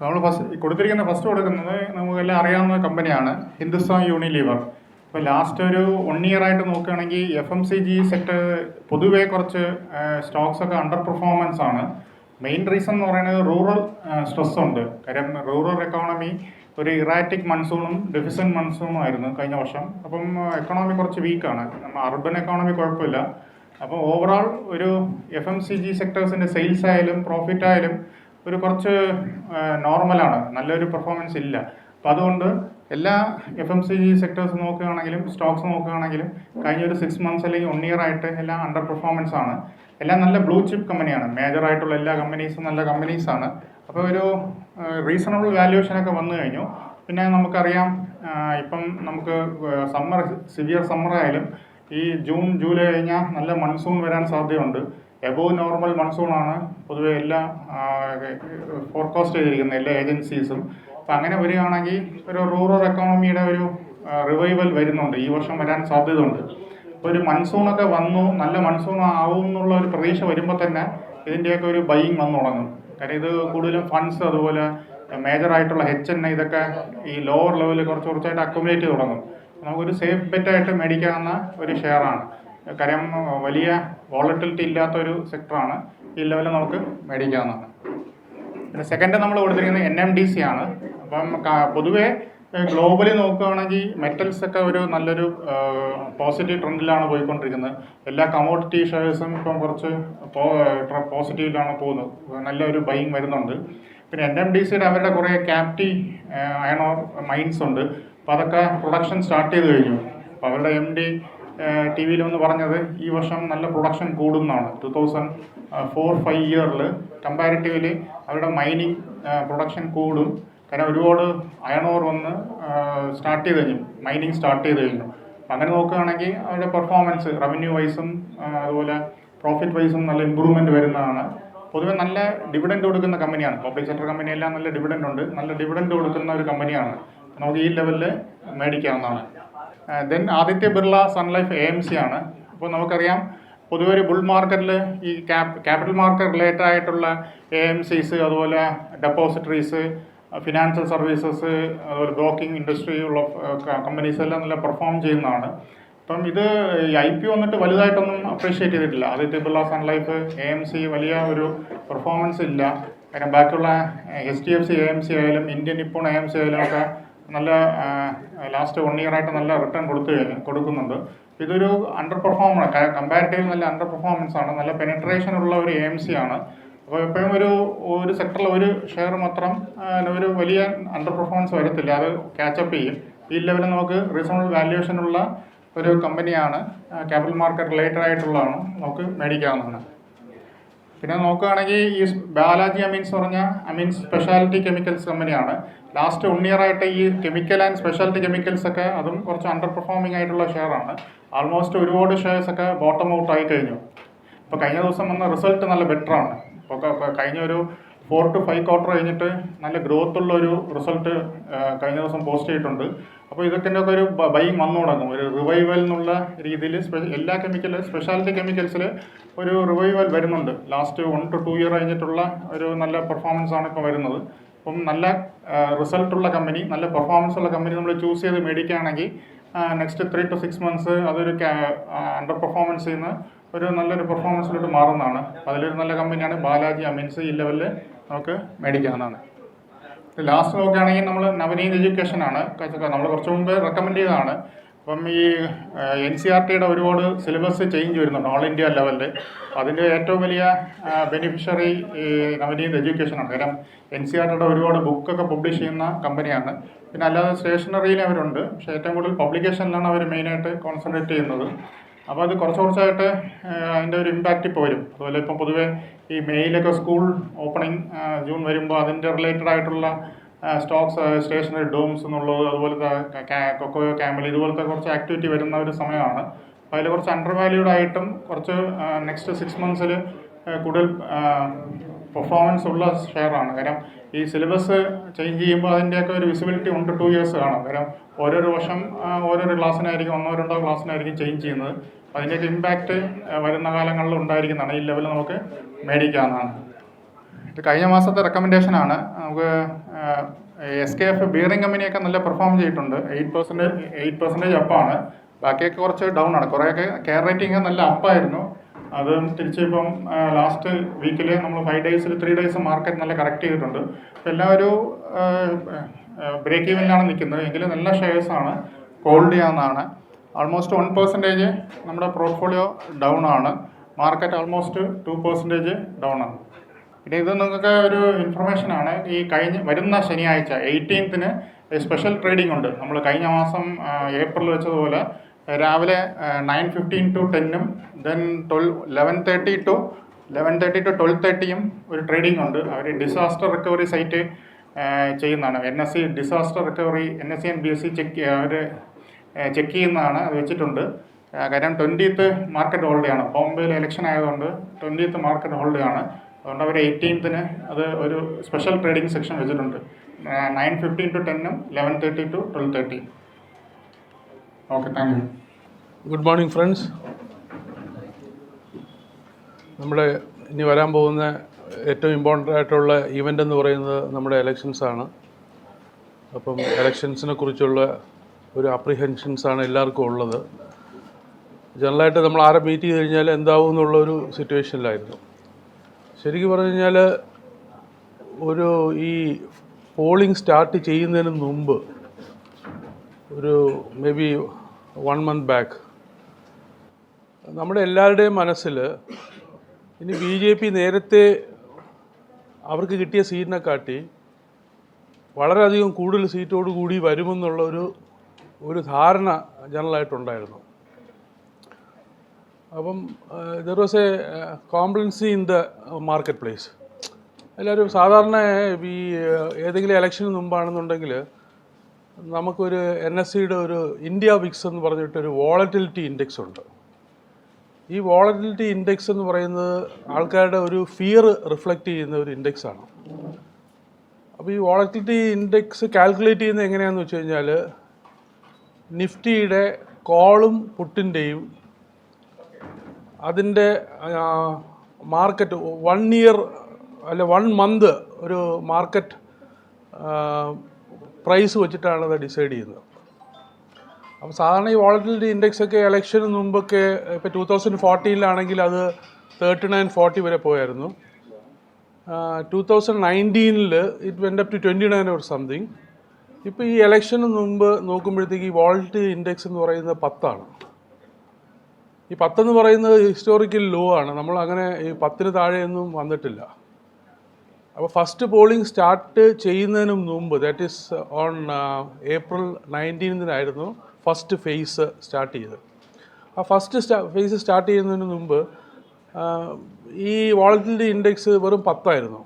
നമ്മൾ ഫസ്റ്റ് കൊടുക്കുന്നത് നമുക്കെല്ലാം അറിയാവുന്ന കമ്പനിയാണ് ഹിന്ദുസ്ഥാൻ യൂണിലിവർ. ഇപ്പോൾ ലാസ്റ്റ് ഒരു 1 year ആയിട്ട് നോക്കുകയാണെങ്കിൽ FMCG സെക്ടർ പൊതുവേ കുറച്ച് സ്റ്റോക്സൊക്കെ അണ്ടർ പെർഫോമൻസ് ആണ്. മെയിൻ റീസൺ എന്ന് പറയുന്നത് റൂറൽ സ്ട്രെസ് ഉണ്ട്. കാര്യം റൂറൽ എക്കോണമി ഒരു ഇറാറ്റിക് മൺസൂണും ഡെഫിസിറ്റ് മൺസൂണും ആയിരുന്നു കഴിഞ്ഞ വർഷം. അപ്പം എക്കോണമി കുറച്ച് വീക്കാണ്. നമ്മൾ അർബൻ എക്കോണമി കുഴപ്പമില്ല. അപ്പോൾ ഓവറോൾ ഒരു FMCG സെക്ടേഴ്സിൻ്റെ സെയിൽസ് ആയാലും പ്രോഫിറ്റ് ആയാലും ഒരു കുറച്ച് നോർമലാണ്, നല്ലൊരു പെർഫോമൻസ് ഇല്ല. അപ്പോൾ അതുകൊണ്ട് എല്ലാ FMCG സെക്ടേഴ്സ് നോക്കുകയാണെങ്കിലും സ്റ്റോക്സ് നോക്കുകയാണെങ്കിലും കഴിഞ്ഞ ഒരു 6 months അല്ലെങ്കിൽ 1 year ആയിട്ട് എല്ലാം അണ്ടർ പെർഫോമൻസ് ആണ്. എല്ലാം നല്ല ബ്ലൂ ചിപ്പ് കമ്പനിയാണ്. മേജർ ആയിട്ടുള്ള എല്ലാ കമ്പനീസും നല്ല കമ്പനീസാണ്. അപ്പോൾ ഒരു റീസണബിൾ വാല്യുവേഷനൊക്കെ വന്നു കഴിഞ്ഞു. പിന്നെ നമുക്കറിയാം ഇപ്പം നമുക്ക് സിവിയർ സമ്മർ ആയാലും ഈ ജൂൺ ജൂലൈ കഴിഞ്ഞാൽ നല്ല മൺസൂൺ വരാൻ സാധ്യതയുണ്ട്. എബോവ് നോർമൽ മൺസൂണാണ് പൊതുവെ എല്ലാ ഫോർകാസ്റ്റ് ചെയ്തിരിക്കുന്നത് എല്ലാ ഏജൻസീസും. അപ്പം അങ്ങനെ വരികയാണെങ്കിൽ ഒരു റൂറൽ എക്കോണമിയുടെ ഒരു റിവൈവൽ വരുന്നുണ്ട്, ഈ വർഷം വരാൻ സാധ്യതയുണ്ട്. അപ്പോൾ ഒരു മൺസൂണൊക്കെ വന്നു, നല്ല മൺസൂൺ ആവും എന്നുള്ള ഒരു പ്രതീക്ഷ വരുമ്പോൾ തന്നെ ഇതിൻ്റെയൊക്കെ ഒരു ബൈയിങ് വന്നു തുടങ്ങും. കാര്യം ഇത് കൂടുതലും ഫണ്ട്സ് അതുപോലെ മേജറായിട്ടുള്ള HNI ഇതൊക്കെ ഈ ലോവർ ലെവലിൽ കുറച്ചായിട്ട് അക്യുമുലേറ്റ് ചെയ്ത് തുടങ്ങും. നമുക്കൊരു സേഫ് ബെറ്റായിട്ട് മേടിക്കാവുന്ന ഒരു ഷെയറാണ്. കാര്യം വലിയ വോളറ്റിലിറ്റി ഇല്ലാത്തൊരു സെക്ടറാണ്. ഈ ലെവലിൽ നമുക്ക് മേടിക്കാവുന്നതാണ്. പിന്നെ സെക്കൻഡ് നമ്മൾ കൊടുത്തിരിക്കുന്നത് NMDC ആണ്. അപ്പം പൊതുവേ ഗ്ലോബലി നോക്കുകയാണെങ്കിൽ മെറ്റൽസൊക്കെ ഒരു നല്ലൊരു പോസിറ്റീവ് ട്രെൻഡിലാണ് പോയിക്കൊണ്ടിരിക്കുന്നത്. എല്ലാ കമോഡിറ്റി ഷെയർസും ഇപ്പം കുറച്ച് പോസിറ്റീവിലാണ് പോകുന്നത്. നല്ലൊരു ബൈയിങ് വരുന്നുണ്ട്. പിന്നെ NMDCയുടെ അവരുടെ കുറേ ക്യാപ്റ്റി അയൺ ഓർ മൈൻസ് ഉണ്ട്. അപ്പോൾ അതൊക്കെ പ്രൊഡക്ഷൻ സ്റ്റാർട്ട് ചെയ്ത് കഴിഞ്ഞു. അപ്പോൾ അവരുടെ MD TV വന്ന് പറഞ്ഞത് ഈ വർഷം നല്ല പ്രൊഡക്ഷൻ കൂടുമെന്നാണ്. 2004-5 years കമ്പാരിറ്റീവ്ലി അവരുടെ മൈനിങ് പ്രൊഡക്ഷൻ കൂടും. കാരണം ഒരുപാട് അയൺ ഓർ വന്ന് സ്റ്റാർട്ട് ചെയ്ത് കഴിഞ്ഞു, മൈനിങ് സ്റ്റാർട്ട് ചെയ്ത് കഴിഞ്ഞു. അപ്പം അങ്ങനെ നോക്കുകയാണെങ്കിൽ അവരുടെ പെർഫോമൻസ് റവന്യൂ വൈസും അതുപോലെ പ്രോഫിറ്റ് വൈസും നല്ല ഇമ്പ്രൂവ്മെൻറ്റ് വരുന്നതാണ്. പൊതുവെ നല്ല ഡിവിഡൻഡ് കൊടുക്കുന്ന കമ്പനിയാണ്. പബ്ലിക് സെക്ടർ കമ്പനിയെല്ലാം നല്ല ഡിവിഡൻഡ് ഉണ്ട്, നല്ല ഡിവിഡൻഡ് കൊടുക്കുന്ന ഒരു കമ്പനിയാണ്. നമുക്ക് ഈ ലെവലിൽ മേടിക്കാവുന്നതാണ്. Then Aditya Birla sun life AMC ആണ്. അപ്പോൾ നമുക്കറിയാം പൊതുവെ ഒരു ബുൾ മാർക്കറ്റിൽ ഈ ക്യാപിറ്റൽ മാർക്കറ്റ് റിലേറ്റഡ് ആയിട്ടുള്ള AMCs അതുപോലെ ഡെപ്പോസിറ്ററീസ്, ഫിനാൻഷ്യൽ സർവീസസ്, അതുപോലെ ബ്രോക്കിംഗ് ഇൻഡസ്ട്രി ഉള്ള കമ്പനീസ് എല്ലാം നല്ല പെർഫോം ചെയ്യുന്നതാണ്. അപ്പം ഇത് IPO വന്നിട്ട് വലുതായിട്ടൊന്നും അപ്രീഷിയേറ്റ് ചെയ്തിട്ടില്ല. Aditya Birla sun life AMC വലിയ ഒരു പെർഫോമൻസ് ഇല്ല. കാരണം ബാക്കിയുള്ള HDFC AMC ആയാലും ഇന്ത്യൻ നിപ്പോൺ AMC ആയാലും ഒക്കെ നല്ല ലാസ്റ്റ് 1 year ആയിട്ട് നല്ല റിട്ടേൺ കൊടുക്കുന്നുണ്ട്. ഇതൊരു അണ്ടർ പെർഫോമർ, കമ്പാരിറ്റീവ് നല്ല അണ്ടർ പെർഫോമൻസ് ആണ്. നല്ല പെനിട്രേഷൻ ഉള്ള ഒരു AMC ആണ്. അപ്പോൾ എപ്പോഴും ഒരു സെക്ടറിൽ ഒരു ഷെയർ മാത്രം ഒരു വലിയ അണ്ടർ പെർഫോമൻസ് വരത്തില്ല, അത് ക്യാച്ചപ്പ് ചെയ്യും. ഈ ലെവലിൽ നമുക്ക് റീസണബിൾ വാല്യുവേഷനുള്ള ഒരു കമ്പനിയാണ്, ക്യാപിറ്റൽ മാർക്കറ്റ് റിലേറ്റഡ് ആയിട്ടുള്ളതാണ്, നമുക്ക് മേടിക്കാവുന്നതാണ്. പിന്നെ നോക്കുകയാണെങ്കിൽ ഈ ബാലാജി അമീൻസ് പറഞ്ഞാൽ സ്പെഷ്യാലിറ്റി കെമിക്കൽസ് കമ്പനിയാണ്. ലാസ്റ്റ് 1 year ആയിട്ട് ഈ കെമിക്കൽ ആൻഡ് സ്പെഷ്യാലിറ്റി കെമിക്കൽസ് ഒക്കെ അതും കുറച്ച് അണ്ടർ പെർഫോമിംഗ് ആയിട്ടുള്ള ഷെയറാണ്. ആൾമോസ്റ്റ് ഒരുപാട് ഷെയർസൊക്കെ ബോട്ടം ഔട്ട് ആയി കഴിഞ്ഞു. ഇപ്പോൾ കഴിഞ്ഞ ദിവസം വന്ന റിസൾട്ട് നല്ല ബെറ്ററാണ്. ഇപ്പോൾ കഴിഞ്ഞ ഒരു 4 to 5 quarter കഴിഞ്ഞിട്ട് നല്ല ഗ്രോത്ത് ഉള്ള ഒരു റിസൾട്ട് കഴിഞ്ഞ ദിവസം പോസ്റ്റ് ചെയ്തിട്ടുണ്ട്. അപ്പോൾ ഇതൊക്കെ ഒരു ബൈയിങ് വന്നു തുടങ്ങും. ഒരു റിവൈവൽ എന്നുള്ള രീതിയിൽ എല്ലാ സ്പെഷ്യാലിറ്റി കെമിക്കൽസിൽ ഒരു റിവൈവൽ വരുന്നുണ്ട്. ലാസ്റ്റ് 1 to 2 year കഴിഞ്ഞിട്ടുള്ള ഒരു നല്ല പെർഫോമൻസ് ആണ് ഇപ്പോൾ വരുന്നത്. അപ്പം നല്ല റിസൾട്ടുള്ള കമ്പനി, നല്ല പെർഫോമൻസ് ഉള്ള കമ്പനി നമ്മൾ ചൂസ് ചെയ്ത് മേടിക്കുകയാണെങ്കിൽ നെക്സ്റ്റ് 3 to 6 months അതൊരു അണ്ടർ പെർഫോമൻസ് ചെയ്യുന്ന ഒരു നല്ലൊരു പെർഫോമൻസിലോട്ട് മാറുന്നതാണ്. അതിലൊരു നല്ല കമ്പനിയാണ് ബാലാജി അമീൻസ്. ഈ ലെവലിൽ നമുക്ക് മേടിക്കാവുന്നതാണ്. ലാസ്റ്റ് നോക്കുകയാണെങ്കിൽ നമ്മൾ നവനീത് എഡ്യൂക്കേഷൻ ആണ്. നമ്മൾ കുറച്ച് മുമ്പ് റെക്കമെൻഡ് ചെയ്തതാണ്. അപ്പം ഈ NCERTയുടെ ഒരുപാട് സിലബസ് ചേഞ്ച് വരുന്നുണ്ട് ഓൾ ഇന്ത്യ ലെവലിൽ. അതിൻ്റെ ഏറ്റവും വലിയ ബെനിഫിഷ്യറി ഈ നവനീത് എഡ്യൂക്കേഷനാണ്. കാരണം NCERTയുടെ ഒരുപാട് ബുക്കൊക്കെ പബ്ലിഷ് ചെയ്യുന്ന കമ്പനിയാണ്. പിന്നെ അല്ലാതെ സ്റ്റേഷനറിയിൽ അവരുണ്ട്, പക്ഷേ ഏറ്റവും കൂടുതൽ പബ്ലിക്കേഷനിലാണ് അവർ മെയിനായിട്ട് കോൺസെൻട്രേറ്റ് ചെയ്യുന്നത്. അപ്പോൾ അത് കുറച്ചായിട്ട് അതിൻ്റെ ഒരു ഇമ്പാക്റ്റ് ഇപ്പോൾ വരും. അതുപോലെ ഇപ്പം പൊതുവേ ഈ മെയിലൊക്കെ സ്കൂൾ ഓപ്പണിംഗ് ജൂൺ വരുമ്പോൾ അതിൻ്റെ റിലേറ്റഡ് ആയിട്ടുള്ള സ്റ്റോക്സ്, സ്റ്റേഷനറി ഡോംസ് എന്നുള്ളത്, അതുപോലത്തെ കൊക്കോയോ ക്യാമൽ ഇതുപോലത്തെ കുറച്ച് ആക്ടിവിറ്റി വരുന്ന ഒരു സമയമാണ്. അപ്പോൾ അതിൽ കുറച്ച് അണ്ടർ വാല്യൂഡ് ആയിട്ടും കുറച്ച് നെക്സ്റ്റ് 6 months കൂടുതൽ പെർഫോമൻസ് ഉള്ള ഷെയറാണ്. കാരണം ഈ സിലബസ് ചേഞ്ച് ചെയ്യുമ്പോൾ അതിൻ്റെയൊക്കെ ഒരു വിസിബിലിറ്റി 1 to 2 years കാണും. കാരണം ഓരോരോ വർഷം ഓരോരോ ക്ലാസ്സിനായിരിക്കും 1-2 ക്ലാസ്സിനായിരിക്കും ചേഞ്ച് ചെയ്യുന്നത്. അതിൻ്റെയൊക്കെ ഇമ്പാക്റ്റ് വരുന്ന കാലങ്ങളിൽ ഉണ്ടായിരിക്കുന്നതാണ്. ഈ ലെവലിൽ നമുക്ക് മേടിക്കാവുന്നതാണ്. ഇത് കഴിഞ്ഞ മാസത്തെ റെക്കമെൻഡേഷനാണ്. നമുക്ക് SKF ബിയറിംഗ് കമ്പനിയൊക്കെ നല്ല പെർഫോം ചെയ്തിട്ടുണ്ട്. 8% അപ്പാണ്. ബാക്കിയൊക്കെ കുറച്ച് ഡൗൺ ആണ്. കുറേയൊക്കെ കെയർ റേറ്റിംഗ് നല്ല അപ്പായിരുന്നു. അത് തിരിച്ച് ഇപ്പം ലാസ്റ്റ് വീക്കിൽ നമ്മൾ 5 ഡേയ്സിൽ 3 ഡേയ്സ് മാർക്കറ്റ് നല്ല കറക്റ്റ് ചെയ്തിട്ടുണ്ട്. അപ്പോൾ എല്ലാവരും ബ്രേക്ക് ഈവനിലാണ് നിൽക്കുന്നത്. എങ്കിലും നല്ല ഷെയർസാണ്, ഹോൾഡ് ചെയ്യാവുന്നതാണ്. ആൾമോസ്റ്റ് 1% നമ്മുടെ പോർട്ട്ഫോളിയോ ഡൗൺ ആണ്. മാർക്കറ്റ് ആൾമോസ്റ്റ് 2% ഡൗൺ ആണ്. പിന്നെ ഇത് നിങ്ങൾക്ക് ഒരു ഇൻഫർമേഷനാണ്. ഈ വരുന്ന ശനിയാഴ്ച 18-ന് സ്പെഷ്യൽ ട്രേഡിംഗ് ഉണ്ട്. നമ്മൾ കഴിഞ്ഞ മാസം ഏപ്രിൽ വെച്ചതുപോലെ രാവിലെ 9:15 to 10-ഉം ദെൻ 11:30 to 12:30 ഒരു ട്രേഡിംഗ് ഉണ്ട്. അവർ ഡിസാസ്റ്റർ റിക്കവറി സൈറ്റ് ചെയ്യുന്നതാണ്. NSE disaster recovery, NSE and BSE അവർ ചെക്ക് ചെയ്യുന്നതാണ്. അത് വെച്ചിട്ടുണ്ട്. കാര്യം 20th മാർക്കറ്റ് ഹോൾഡ് ആണ്. ബോംബെയിൽ ഇലക്ഷൻ ആയതുകൊണ്ട് 20th മാർക്കറ്റ് ഹോൾഡ് ആണ്. അതുകൊണ്ട് അവർ 18-ന് അത് ഒരു സ്പെഷ്യൽ ട്രേഡിംഗ് സെക്ഷൻ വെച്ചിട്ടുണ്ട്. 9:15 to 10-ഉം 11:30 to 12:30. Okay, thank you. Good morning friends. നമ്മുടെ ഇനി വരാൻ പോകുന്ന ഏറ്റവും ഇമ്പോർട്ടൻ്റ് ആയിട്ടുള്ള ഇവൻ്റ് എന്ന് പറയുന്നത് നമ്മുടെ എലക്ഷൻസാണ്. അപ്പം എലക്ഷൻസിനെ കുറിച്ചുള്ള ഒരു അപ്രിഹെൻഷൻസാണ് എല്ലാവർക്കും ഉള്ളത്. ജനറലായിട്ട് നമ്മൾ ആരെ മീറ്റ് ചെയ്ത് കഴിഞ്ഞാൽ എന്താവും എന്നുള്ളൊരു സിറ്റുവേഷനിലായിരുന്നു. ശരിക്കും പറഞ്ഞു കഴിഞ്ഞാൽ ഈ പോളിംഗ് സ്റ്റാർട്ട് ചെയ്യുന്നതിന് മുമ്പ് ഒരു മേ ബി 1 month ബാക്ക് നമ്മുടെ എല്ലാവരുടെയും മനസ്സിൽ ഇനി BJP നേരത്തെ അവർക്ക് കിട്ടിയ സീറ്റിനെ കാട്ടി വളരെയധികം കൂടുതൽ സീറ്റോട് കൂടി വരുമെന്നുള്ള ഒരു ധാരണ ജനറലായിട്ടുണ്ടായിരുന്നു. അപ്പം there was a complacency in the market place. എല്ലാവരും സാധാരണ ഈ ഏതെങ്കിലും ഇലക്ഷന് മുമ്പാണെന്നുണ്ടെങ്കിൽ നമുക്കൊരു NSEയുടെ ഒരു ഇന്ത്യ വിക്സ് എന്ന് പറഞ്ഞിട്ടൊരു വോളറ്റിലിറ്റി ഇൻഡെക്സ് ഉണ്ട്. ഈ വോളറ്റിലിറ്റി ഇൻഡെക്സ് എന്ന് പറയുന്നത് ആൾക്കാരുടെ ഒരു ഫിയർ റിഫ്ലക്റ്റ് ചെയ്യുന്ന ഒരു ഇൻഡെക്സാണ്. അപ്പോൾ ഈ വോളറ്റിലിറ്റി ഇൻഡെക്സ് കാൽക്കുലേറ്റ് ചെയ്യുന്നത് എങ്ങനെയാണെന്ന് വെച്ച് കഴിഞ്ഞാൽ നിഫ്റ്റിയുടെ കോളും പുട്ടിൻ്റെയും അതിൻ്റെ മാർക്കറ്റ് 1 year അല്ല 1 month ഒരു മാർക്കറ്റ് പ്രൈസ് വെച്ചിട്ടാണ് അത് ഡിസൈഡ് ചെയ്യുന്നത്. അപ്പോൾ സാധാരണ ഈ വോളറ്റിലിറ്റി ഇൻഡെക്സ് ഒക്കെ ഇലക്ഷന് മുമ്പൊക്കെ ഇപ്പോൾ 2014-ലാണെങ്കിൽ അത് 39-40 വരെ പോയായിരുന്നു. 2019-ൽ it went up to 29 or something. ഇപ്പോൾ ഈ ഇലക്ഷന് മുമ്പ് നോക്കുമ്പോഴത്തേക്ക് ഈ വോളറ്റിലിറ്റി ഇൻഡെക്സ് എന്ന് പറയുന്നത് 10 ഈ 10 എന്ന് പറയുന്നത് ഹിസ്റ്റോറിക്കൽ ലോ ആണ്. നമ്മൾ അങ്ങനെ ഈ 10-ന് താഴെയൊന്നും വന്നിട്ടില്ല. അപ്പോൾ ഫസ്റ്റ് പോളിംഗ് സ്റ്റാർട്ട് ചെയ്യുന്നതിന് മുമ്പ്, ദാറ്റ് ഈസ് ഓൺ April 19-നായിരുന്നു ഫസ്റ്റ് ഫേസ് സ്റ്റാർട്ട് ചെയ്തത്. ആ ഫസ്റ്റ് ഫേസ് സ്റ്റാർട്ട് ചെയ്യുന്നതിന് മുമ്പ് ഈ വോളറ്റിലിറ്റി ഇൻഡെക്സ് വെറും 10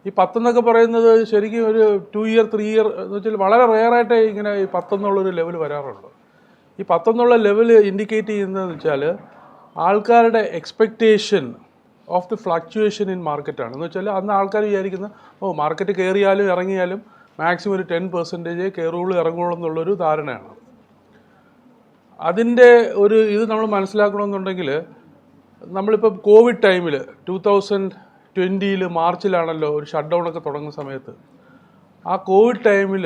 ഈ 10 എന്നൊക്കെ പറയുന്നത് ശരിക്കും ഒരു 2 year 3 year എന്ന് വെച്ചാൽ വളരെ റെയറായിട്ട് ഇങ്ങനെ ഈ 10 എന്നുള്ളൊരു ലെവൽ വരാറുള്ളൂ. ഈ 10 എന്നുള്ള ലെവൽ ഇൻഡിക്കേറ്റ് ചെയ്യുന്നതെന്ന് വെച്ചാൽ ആൾക്കാരുടെ expectation of the fluctuation in മാർക്കറ്റാണ്. എന്ന് വെച്ചാൽ അന്ന് ആൾക്കാർ വിചാരിക്കുന്ന മാർക്കറ്റ് കയറിയാലും ഇറങ്ങിയാലും മാക്സിമം ഒരു 10% കയറുള്ളൂ ഇറങ്ങുള്ളൂ എന്നുള്ളൊരു ധാരണയാണ്. അതിൻ്റെ ഇത് നമ്മൾ മനസ്സിലാക്കണമെന്നുണ്ടെങ്കിൽ നമ്മളിപ്പോൾ കോവിഡ് ടൈമിൽ 2020 മാർച്ചിലാണല്ലോ ഒരു ഷട്ട് ഡൗണൊക്കെ തുടങ്ങുന്ന സമയത്ത്, ആ കോവിഡ് ടൈമിൽ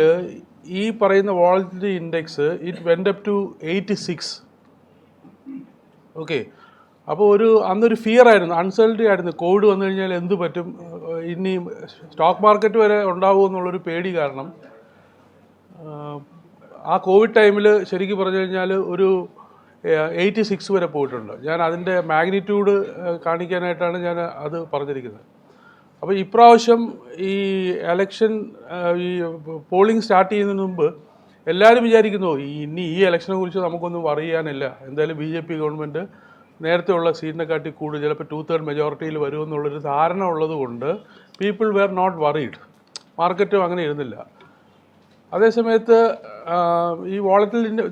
ഈ പറയുന്ന volatility index it went up to 86. Okay, അപ്പോൾ അന്നൊരു ഫിയർ ആയിരുന്നു, അൺസർട്ടനിറ്റി ആയിരുന്നു. കോവിഡ് വന്നു കഴിഞ്ഞാൽ എന്ത് പറ്റും, ഇനി സ്റ്റോക്ക് മാർക്കറ്റ് വരെ ഉണ്ടാവുമോ എന്നുള്ളൊരു പേടി കാരണം ആ കോവിഡ് ടൈമിൽ ശരിക്കും പറഞ്ഞു കഴിഞ്ഞാൽ ഒരു 86 വരെ പോയിട്ടുണ്ട്. ഞാൻ അതിൻ്റെ മാഗ്നിറ്റ്യൂഡ് കാണിക്കാനായിട്ടാണ് ഞാൻ അത് പറഞ്ഞിരിക്കുന്നത്. അപ്പോൾ ഇപ്രാവശ്യം ഈ എലക്ഷൻ ഈ പോളിംഗ് സ്റ്റാർട്ട് ചെയ്യുന്നതിന് മുമ്പ് എല്ലാവരും വിചാരിക്കുന്നു ഇനി ഈ ഇലക്ഷനെ കുറിച്ച് നമുക്കൊന്നും അറിയാനില്ല, എന്തായാലും BJP ഗവൺമെൻറ് നേരത്തെ ഉള്ള സീറ്റിനെ കാട്ടി കൂടുതൽ ചിലപ്പോൾ 2/3 മെജോറിറ്റിയിൽ വരുമെന്നുള്ളൊരു ധാരണ ഉള്ളത് കൊണ്ട് പീപ്പിൾ വെയർ നോട്ട് വറീഡ്. മാർക്കറ്റും അങ്ങനെ ഇരുന്നില്ല. അതേസമയത്ത് ഈ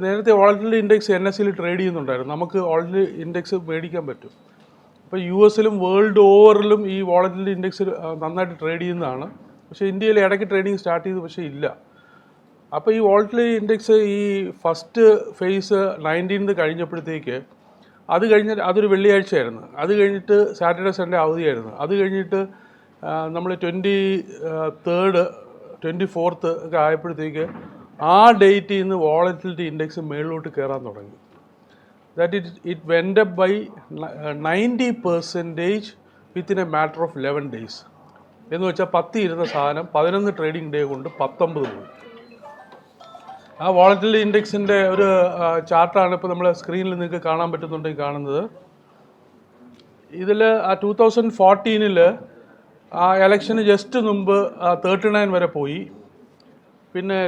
നേരത്തെ വോളറ്റിലിറ്റി ഇൻഡെക്സ് NSEയിൽ ട്രേഡ് ചെയ്യുന്നുണ്ടായിരുന്നു. നമുക്ക് വോളറ്റിലിറ്റി ഇൻഡെക്സ് മേടിക്കാൻ പറ്റും. ഇപ്പോൾ US-ലും വേൾഡ് ഓവറിലും ഈ വോളറ്റിലിറ്റി ഇൻഡെക്സ് നന്നായിട്ട് ട്രേഡ് ചെയ്യുന്നതാണ്. പക്ഷേ ഇന്ത്യയിൽ ഇടയ്ക്ക് ട്രേഡിങ് സ്റ്റാർട്ട് ചെയ്തു, പക്ഷേ ഇല്ല. അപ്പോൾ ഈ വോളറ്റിലിറ്റി ഇൻഡെക്സ് ഈ ഫസ്റ്റ് ഫേസ് 19 കഴിഞ്ഞപ്പോഴത്തേക്ക് അതൊരു വെള്ളിയാഴ്ചയായിരുന്നു. അത് കഴിഞ്ഞിട്ട് സാറ്റർഡേ സൺഡേ അവധിയായിരുന്നു. അത് കഴിഞ്ഞിട്ട് നമ്മൾ 23rd 24th ഒക്കെ ആയപ്പോഴത്തേക്ക് ആ ഡേറ്റിൽ നിന്ന് വോളറ്റിലിറ്റി ഇൻഡെക്സ് മേളിലോട്ട് കയറാൻ തുടങ്ങി. That it went up by 90% within a matter of 11 days. എന്ന് വെച്ചാൽ 10 ഇരുന്ന സാധനം 11 ട്രേഡിംഗ് ഡേ കൊണ്ട് 19 പോയി. ആ വോളറ്റിലിറ്റി ഇൻഡെക്സിൻ്റെ ഒരു ചാർട്ടാണ് ഇപ്പോൾ നമ്മൾ സ്ക്രീനിൽ നിങ്ങൾക്ക് കാണാൻ പറ്റുന്നുണ്ടെങ്കിൽ കാണുന്നത്. ഇതിൽ ആ 2014 ആ ഇലക്ഷന് ജസ്റ്റ് മുമ്പ് 39 വരെ പോയി. പിന്നെ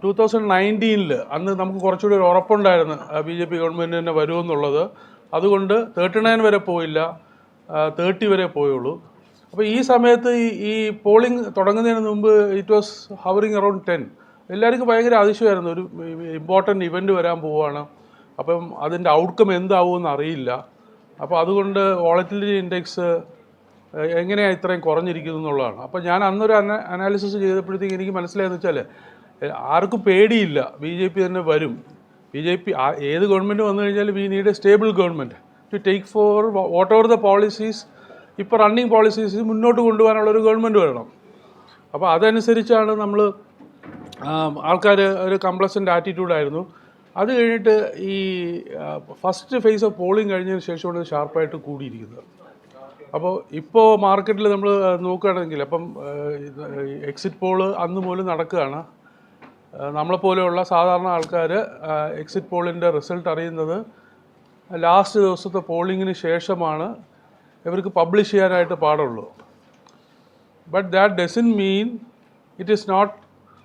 2019 അന്ന് നമുക്ക് കുറച്ചുകൂടി ഒരു ഉറപ്പുണ്ടായിരുന്നു BJP ഗവൺമെൻറ് തന്നെ വരുമെന്നുള്ളത്. അതുകൊണ്ട് 39 വരെ പോയില്ല, 30 വരെ പോയുള്ളൂ. അപ്പോൾ ഈ സമയത്ത് ഈ പോളിംഗ് തുടങ്ങുന്നതിന് മുമ്പ് ഇറ്റ് വാസ് ഹവറിങ് അറൗണ്ട് 10. എല്ലാവർക്കും ഭയങ്കര അതിശയമായിരുന്നു, ഒരു ഇമ്പോർട്ടൻ്റ് ഇവൻ്റ് വരാൻ പോവുകയാണ്, അപ്പം അതിൻ്റെ ഔട്ട്കം എന്താവുമെന്ന് അറിയില്ല. അപ്പോൾ അതുകൊണ്ട് വോളറ്റിലിറ്റി ഇൻഡെക്സ് എങ്ങനെയാണ് ഇത്രയും കുറഞ്ഞിരിക്കുന്നു എന്നുള്ളതാണ്. അപ്പോൾ ഞാൻ അന്നൊരു അനാലിസിസ് ചെയ്തപ്പോഴത്തേക്ക് എനിക്ക് മനസ്സിലായെന്ന് വെച്ചാൽ ആർക്കും പേടിയില്ല, BJP തന്നെ വരും. BJP ഏത് ഗവൺമെൻറ് വന്നു കഴിഞ്ഞാൽ we need a stable government to take for whatever the policies, ഇപ്പോൾ റണ്ണിങ് പോളിസീസ് മുന്നോട്ട് കൊണ്ടുപോകാനുള്ളൊരു ഗവൺമെൻറ് വരണം. അപ്പോൾ അതനുസരിച്ചാണ് നമ്മൾ ആൾക്കാർ ഒരു കംപ്ലസൻ്റ് ആറ്റിറ്റ്യൂഡായിരുന്നു. അത് കഴിഞ്ഞിട്ട് ഈ ഫസ്റ്റ് ഫേസ് ഓഫ് പോളിംഗ് കഴിഞ്ഞതിന് ശേഷമാണ് ഇത് ഷാർപ്പായിട്ട് കൂടിയിരിക്കുന്നത്. അപ്പോൾ ഇപ്പോൾ മാർക്കറ്റിൽ നമ്മൾ നോക്കുകയാണെങ്കിൽ അപ്പം എക്സിറ്റ് പോള് അന്ന് പോലും നടക്കുകയാണ്. നമ്മളെപ്പോലെയുള്ള സാധാരണ ആൾക്കാർ എക്സിറ്റ് പോളിൻ്റെ റിസൾട്ട് അറിയുന്നത് ലാസ്റ്റ് ദിവസത്തെ പോളിങ്ങിന് ശേഷമാണ് ഇവർക്ക് പബ്ലിഷ് ചെയ്യാനായിട്ട് പാടുള്ളൂ. But that doesn't mean it is not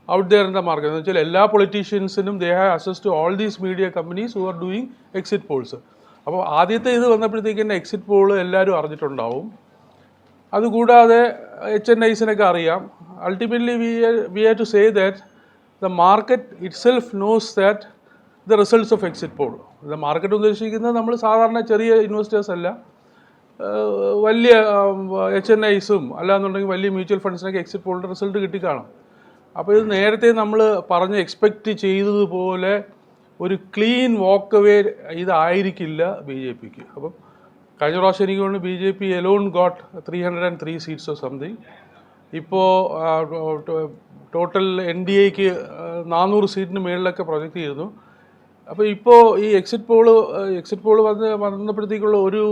out there in the market. എന്ന് വെച്ചാൽ എല്ലാ പൊളിറ്റീഷ്യൻസിനും they have access to all these media companies who are doing exit polls. അപ്പോൾ ആദ്യത്തെ ഇത് വന്നപ്പോഴത്തേക്ക് തന്നെ എക്സിറ്റ് പോൾ എല്ലാവരും അറിഞ്ഞിട്ടുണ്ടാവും. അതുകൂടാതെ HNIസിനൊക്കെ അറിയാം. Ultimately we have to say that the market itself knows that the results of exit poll. The market ഉദ്ദേശിക്കുന്നത് നമ്മൾ സാധാരണ ചെറിയ ഇൻവെസ്റ്റേഴ്സ് അല്ല, വലിയ HNIസും അല്ലാന്നുണ്ടെങ്കിൽ വലിയ മ്യൂച്വൽ ഫണ്ട്സിനൊക്കെ എക്സിറ്റ് പോളിൻ്റെ റിസൾട്ട് കിട്ടിക്കാണും. അപ്പോൾ ഇത് നേരത്തെ നമ്മൾ പറഞ്ഞ് എക്സ്പെക്റ്റ് ചെയ്തതുപോലെ ഒരു ക്ലീൻ വാക്ക് അവേ ഇതായിരിക്കില്ല BJPക്ക്. അപ്പം കഴിഞ്ഞ പ്രാവശ്യം എനിക്ക് തോന്നുന്നു BJP alone got 303 seats or something. ഇപ്പോൾ ടോട്ടൽ NDAക്ക് 400 സീറ്റിന് മേളിലൊക്കെ പ്രൊജക്റ്റ് ചെയ്തു. അപ്പോൾ ഇപ്പോൾ ഈ എക്സിറ്റ് പോള് വന്നപ്പോഴത്തേക്കുള്ള ഒരു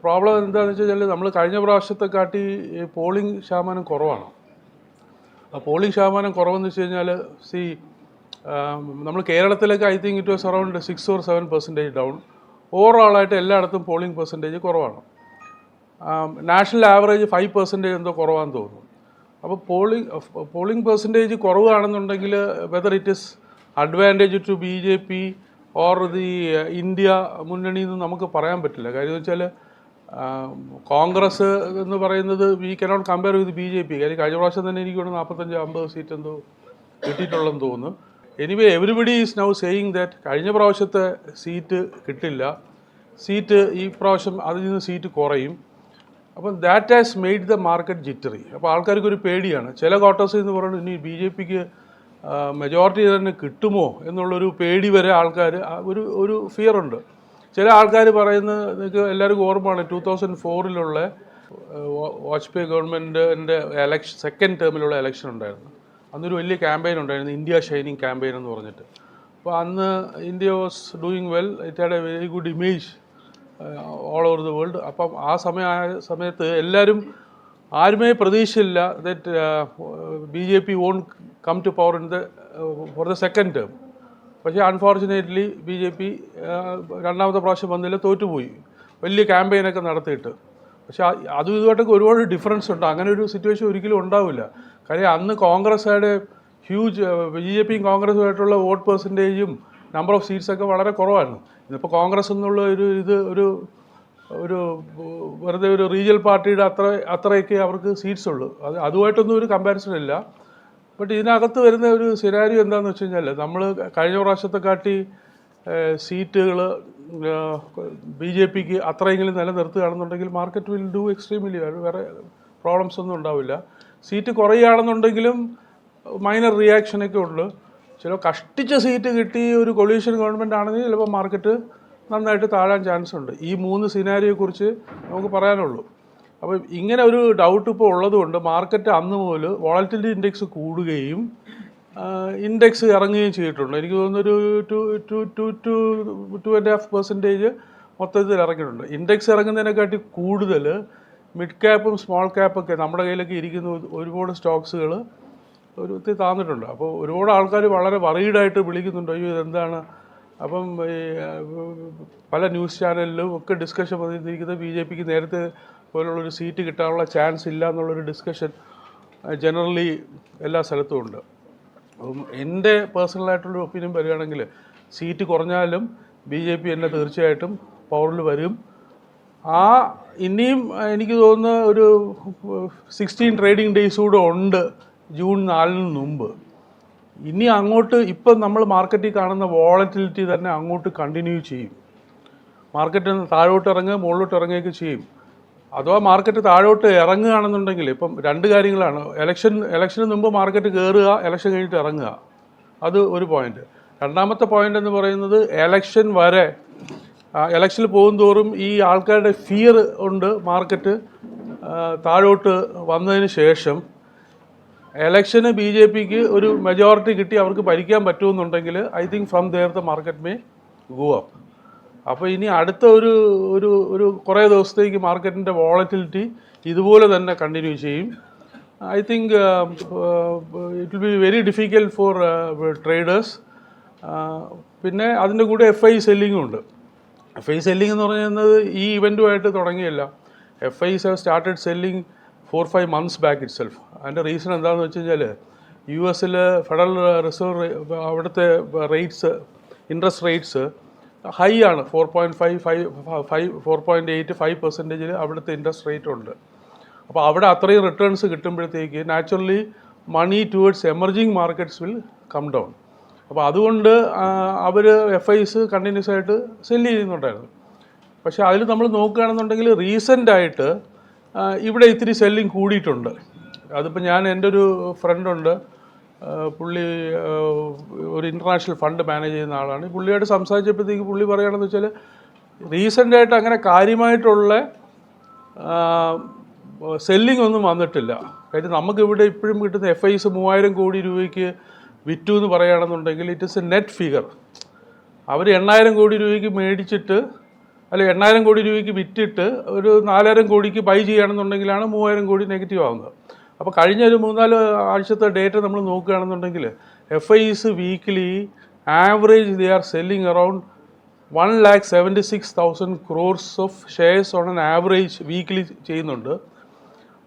പ്രോബ്ലം എന്താണെന്ന് വെച്ച് കഴിഞ്ഞാൽ നമ്മൾ കഴിഞ്ഞ പ്രാവശ്യത്തെ കാട്ടി പോളിംഗ് ശതമാനം കുറവാണ്. ആ പോളിംഗ് ശതമാനം കുറവെന്ന് വെച്ച് കഴിഞ്ഞാൽ നമ്മൾ കേരളത്തിലൊക്കെ I think it was around 6 or 7% down. ഓവറോളായിട്ട് എല്ലായിടത്തും പോളിംഗ് പെർസെൻറ്റേജ് കുറവാണ്. നാഷണൽ ആവറേജ് 5% എന്തോ കുറവാണെന്ന് തോന്നുന്നു. അപ്പോൾ പോളിംഗ് പെർസെൻറ്റേജ് കുറവാണെന്നുണ്ടെങ്കിൽ whether it is advantage to BJP or the India മുന്നണി എന്ന് നമുക്ക് പറയാൻ പറ്റില്ല. കാര്യം എന്ന് വെച്ചാൽ കോൺഗ്രസ് എന്ന് പറയുന്നത് we cannot compare with BJP. കാര്യം കഴിഞ്ഞ പ്രാവശ്യം തന്നെ എനിക്ക് 45-50 സീറ്റ് എന്തോ കിട്ടിയിട്ടുള്ളതെന്ന് തോന്നുന്നു. Anyway everybody is now saying that കഴിഞ്ഞ പ്രാവശ്യത്തെ സീറ്റ് കിട്ടില്ല, സീറ്റ് ഈ പ്രാവശ്യം അതിൽ നിന്ന് സീറ്റ് കുറയും. അപ്പം that has made the market jittery. അപ്പോൾ ആൾക്കാർക്കൊരു പേടിയാണ്. ചില ക്വാർട്ടേഴ്സ് എന്ന് പറയുന്നത് ഇനി BJPക്ക് മെജോറിറ്റി തന്നെ കിട്ടുമോ എന്നുള്ളൊരു പേടി വരെ ആൾക്കാർ ഒരു ഫിയറുണ്ട്. ചില ആൾക്കാർ പറയുന്നത് നിങ്ങൾക്ക് എല്ലാവർക്കും ഓർമ്മയാണ് 2004 വാജ്പേയി ഗവൺമെൻറ്റിൻ്റെ സെക്കൻഡ് ടേമിലുള്ള ഇലക്ഷൻ ഉണ്ടായിരുന്നു. അന്നൊരു വലിയ ക്യാമ്പയിൻ ഉണ്ടായിരുന്നു, ഇന്ത്യ ഷൈനിങ് ക്യാമ്പയിൻ എന്ന് പറഞ്ഞിട്ട്. അപ്പോൾ അന്ന് India was doing well, it had a very good image all over the world. അപ്പം ആ സമയത്ത് എല്ലാവരും ആരുമേ പ്രതീക്ഷയില്ല that BJP won't come to power for the second term. പക്ഷേ അൺഫോർച്ചുനേറ്റ്ലി BJP രണ്ടാമത്തെ പ്രാവശ്യം വന്നില്ല, തോറ്റുപോയി വലിയ ക്യാമ്പയിനൊക്കെ നടത്തിയിട്ട്. പക്ഷേ അതും ഇതുമായിട്ടൊക്കെ ഒരുപാട് ഡിഫറൻസ് ഉണ്ട്. അങ്ങനെ ഒരു സിറ്റുവേഷൻ ഒരിക്കലും ഉണ്ടാവില്ല. കാര്യം അന്ന് കോൺഗ്രസ്സുകാരുടെ ഹ്യൂജ് BJPയും കോൺഗ്രസുമായിട്ടുള്ള വോട്ട് പെർസെൻറ്റേജും നമ്പർ ഓഫ് സീറ്റ്സൊക്കെ വളരെ കുറവായിരുന്നു. ഇന്നിപ്പോൾ കോൺഗ്രസ് എന്നുള്ള ഒരു വെറുതെ ഒരു റീജിയൽ പാർട്ടിയുടെ അത്രയൊക്കെ അവർക്ക് സീറ്റ്സ് ഉള്ളൂ. അതുമായിട്ടൊന്നും ഒരു കമ്പാരിസൺ ഇല്ല. ബട്ട് ഇതിനകത്ത് വരുന്ന ഒരു സിനാരിയോ എന്താണെന്ന് വെച്ച് കഴിഞ്ഞാൽ നമ്മൾ കഴിഞ്ഞ പ്രാവശ്യത്തെ കാട്ടി സീറ്റുകൾ BJPക്ക് അത്രയെങ്കിലും നിലനിർത്തുകയാണെന്നുണ്ടെങ്കിൽ മാർക്കറ്റ് വിൽ ഡു എക്സ്ട്രീംലി, വേറെ പ്രോബ്ലംസ് ഒന്നും ഉണ്ടാവില്ല. സീറ്റ് കുറയുകയാണെന്നുണ്ടെങ്കിലും മൈനർ റിയാക്ഷനൊക്കെ ഉണ്ട്. ചില കഷ്ടിച്ച സീറ്റ് കിട്ടി ഒരു കൊളീഷൻ ഗവൺമെൻറ് ആണെങ്കിൽ ചിലപ്പോൾ മാർക്കറ്റ് നന്നായിട്ട് താഴാൻ ചാൻസ് ഉണ്ട്. ഈ 3 സിനാരിയോയെക്കുറിച്ച് നമുക്ക് പറയാനുള്ളൂ. അപ്പോൾ ഇങ്ങനെ ഒരു ഡൗട്ട് ഇപ്പോൾ ഉള്ളതുകൊണ്ട് മാർക്കറ്റ് അന്ന് മുതൽ വോളറ്റിലിറ്റി ഇൻഡെക്സ് കൂടുകയും ഇൻഡെക്സ് ഇറങ്ങുകയും ചെയ്തിട്ടുണ്ട്. എനിക്ക് തോന്നുന്നൊരു 2.5% മൊത്തത്തിൽ ഇറങ്ങിയിട്ടുണ്ട്. ഇൻഡെക്സ് ഇറങ്ങുന്നതിനെക്കാട്ടി കൂടുതൽ മിഡ് ക്യാപ്പും സ്മോൾ ക്യാപ്പൊക്കെ നമ്മുടെ കയ്യിലൊക്കെ ഇരിക്കുന്ന ഒരുപാട് സ്റ്റോക്സുകൾ ഒരു ഒത്തിരി താന്നിട്ടുണ്ട്. അപ്പോൾ ഒരുപാട് ആൾക്കാർ വളരെ വറീഡായിട്ട് വിളിക്കുന്നുണ്ട്, അയ്യോ ഇതെന്താണ്. അപ്പം പല ന്യൂസ് ചാനലിലും ഒക്കെ ഡിസ്കഷൻ വന്നിരിക്കുന്നത് BJP നേരത്തെ പോലുള്ളൊരു സീറ്റ് കിട്ടാനുള്ള ചാൻസ് ഇല്ല എന്നുള്ളൊരു ഡിസ്കഷൻ ജനറലി എല്ലാ സ്ഥലത്തും ഉണ്ട്. അപ്പം എൻ്റെ പേഴ്സണലായിട്ടുള്ള ഒപ്പീനിയൻ വരികയാണെങ്കിൽ സീറ്റ് കുറഞ്ഞാലും BJP തന്നെ തീർച്ചയായിട്ടും പവറിൽ വരും. ഇനിയും എനിക്ക് തോന്നുന്ന ഒരു 16 ട്രേഡിംഗ് ഡേയ്സ് കൂടെ ഉണ്ട് ജൂൺ 4 മുമ്പ്. ഇനി അങ്ങോട്ട് ഇപ്പം നമ്മൾ മാർക്കറ്റിൽ കാണുന്ന വോളറ്റിലിറ്റി തന്നെ അങ്ങോട്ട് കണ്ടിന്യൂ ചെയ്യും. മാർക്കറ്റ് താഴോട്ട് ഇറങ്ങുക മുകളിലോട്ട് ഇറങ്ങുകയൊക്കെ ചെയ്യും. അഥവാ മാർക്കറ്റ് താഴോട്ട് ഇറങ്ങുകയാണെന്നുണ്ടെങ്കിൽ ഇപ്പം രണ്ട് കാര്യങ്ങളാണ്. ഇലക്ഷന് മുമ്പ് മാർക്കറ്റ് കയറുക, ഇലക്ഷൻ കഴിഞ്ഞിട്ട് ഇറങ്ങുക, അത് ഒരു പോയിന്റ്. രണ്ടാമത്തെ പോയിന്റ് എന്ന് പറയുന്നത് ഇലക്ഷൻ വരെ ഇലക്ഷനിൽ പോകും തോറും ഈ ആൾക്കാരുടെ ഫിയർ കൊണ്ട് മാർക്കറ്റ് താഴോട്ട് വന്നതിന് ശേഷം ഇലക്ഷന് BJPക്ക് ഒരു മെജോറിറ്റി കിട്ടി അവർക്ക് ഭരിക്കാൻ പറ്റുമെന്നുണ്ടെങ്കിൽ I think from there the market may go up. അപ്പോൾ ഇനി അടുത്ത ഒരു കുറേ ദിവസത്തേക്ക് മാർക്കറ്റിൻ്റെ വോളറ്റിലിറ്റി ഇതുപോലെ തന്നെ കണ്ടിന്യൂ ചെയ്യും. I think it will be very difficult for traders. പിന്നെ അതിൻ്റെ കൂടെ FI സെല്ലിങ്ങും ഉണ്ട്. FI സെല്ലിംഗ് എന്ന് പറയുന്നത് ഈ ഇവൻറ്റുമായിട്ട് തുടങ്ങിയല്ല. FIs have started selling 4-5 months back itself. അതിൻ്റെ റീസൺ എന്താണെന്ന് വെച്ച് കഴിഞ്ഞാൽ US ഫെഡറൽ റിസർവ് അവിടുത്തെ റേറ്റ്സ്, ഇൻട്രസ്റ്റ് റേറ്റ്സ് ഹൈ ആണ്. 4.8-5% അവിടുത്തെ ഇൻട്രസ്റ്റ് റേറ്റ് ഉണ്ട്. അപ്പോൾ അവിടെ അത്രയും റിട്ടേൺസ് കിട്ടുമ്പോഴത്തേക്ക് naturally money towards emerging markets will come down. അപ്പോൾ അതുകൊണ്ട് അവർ FIs കണ്ടിന്യൂസ് ആയിട്ട് സെല്ല് ചെയ്യുന്നുണ്ടായിരുന്നു. പക്ഷേ അതിൽ നമ്മൾ നോക്കുകയാണെന്നുണ്ടെങ്കിൽ റീസെൻ്റായിട്ട് ഇവിടെ ഇത്തിരി സെല്ലിങ് കൂടിയിട്ടുണ്ട്. അതിപ്പോൾ എൻ്റെ ഒരു ഫ്രണ്ടുണ്ട്, പുള്ളി ഒരു ഇൻ്റർനാഷണൽ ഫണ്ട് മാനേജ് ചെയ്യുന്ന ആളാണ്. പുള്ളിയായിട്ട് സംസാരിച്ചപ്പോഴത്തേക്ക് പുള്ളി പറയുകയാണെന്ന് വെച്ചാൽ റീസെൻ്റായിട്ട് അങ്ങനെ കാര്യമായിട്ടുള്ള സെല്ലിംഗ് ഒന്നും വന്നിട്ടില്ല. കാര്യം നമുക്കിവിടെ ഇപ്പോഴും കിട്ടുന്ന FIs 3000 കോടി രൂപയ്ക്ക് വിറ്റു എന്ന് പറയുകയാണെന്നുണ്ടെങ്കിൽ it is a net figure. അവർ 8000 കോടി രൂപയ്ക്ക് മേടിച്ചിട്ട്, അല്ല 8000 കോടി രൂപയ്ക്ക് വിറ്റിട്ട് ഒരു 4000 കോടിക്ക് ബൈ ചെയ്യുകയാണെന്നുണ്ടെങ്കിലാണ് 3000 കോടി നെഗറ്റീവ് ആവുന്നത്. അപ്പോൾ കഴിഞ്ഞ ഒരു 3-4 ആഴ്ചത്തെ ഡേറ്റ നമ്മൾ നോക്കുകയാണെന്നുണ്ടെങ്കിൽ FIs weekly average they are selling around 1,76,000 crores of shares on an average weekly ചെയ്യുന്നുണ്ട്.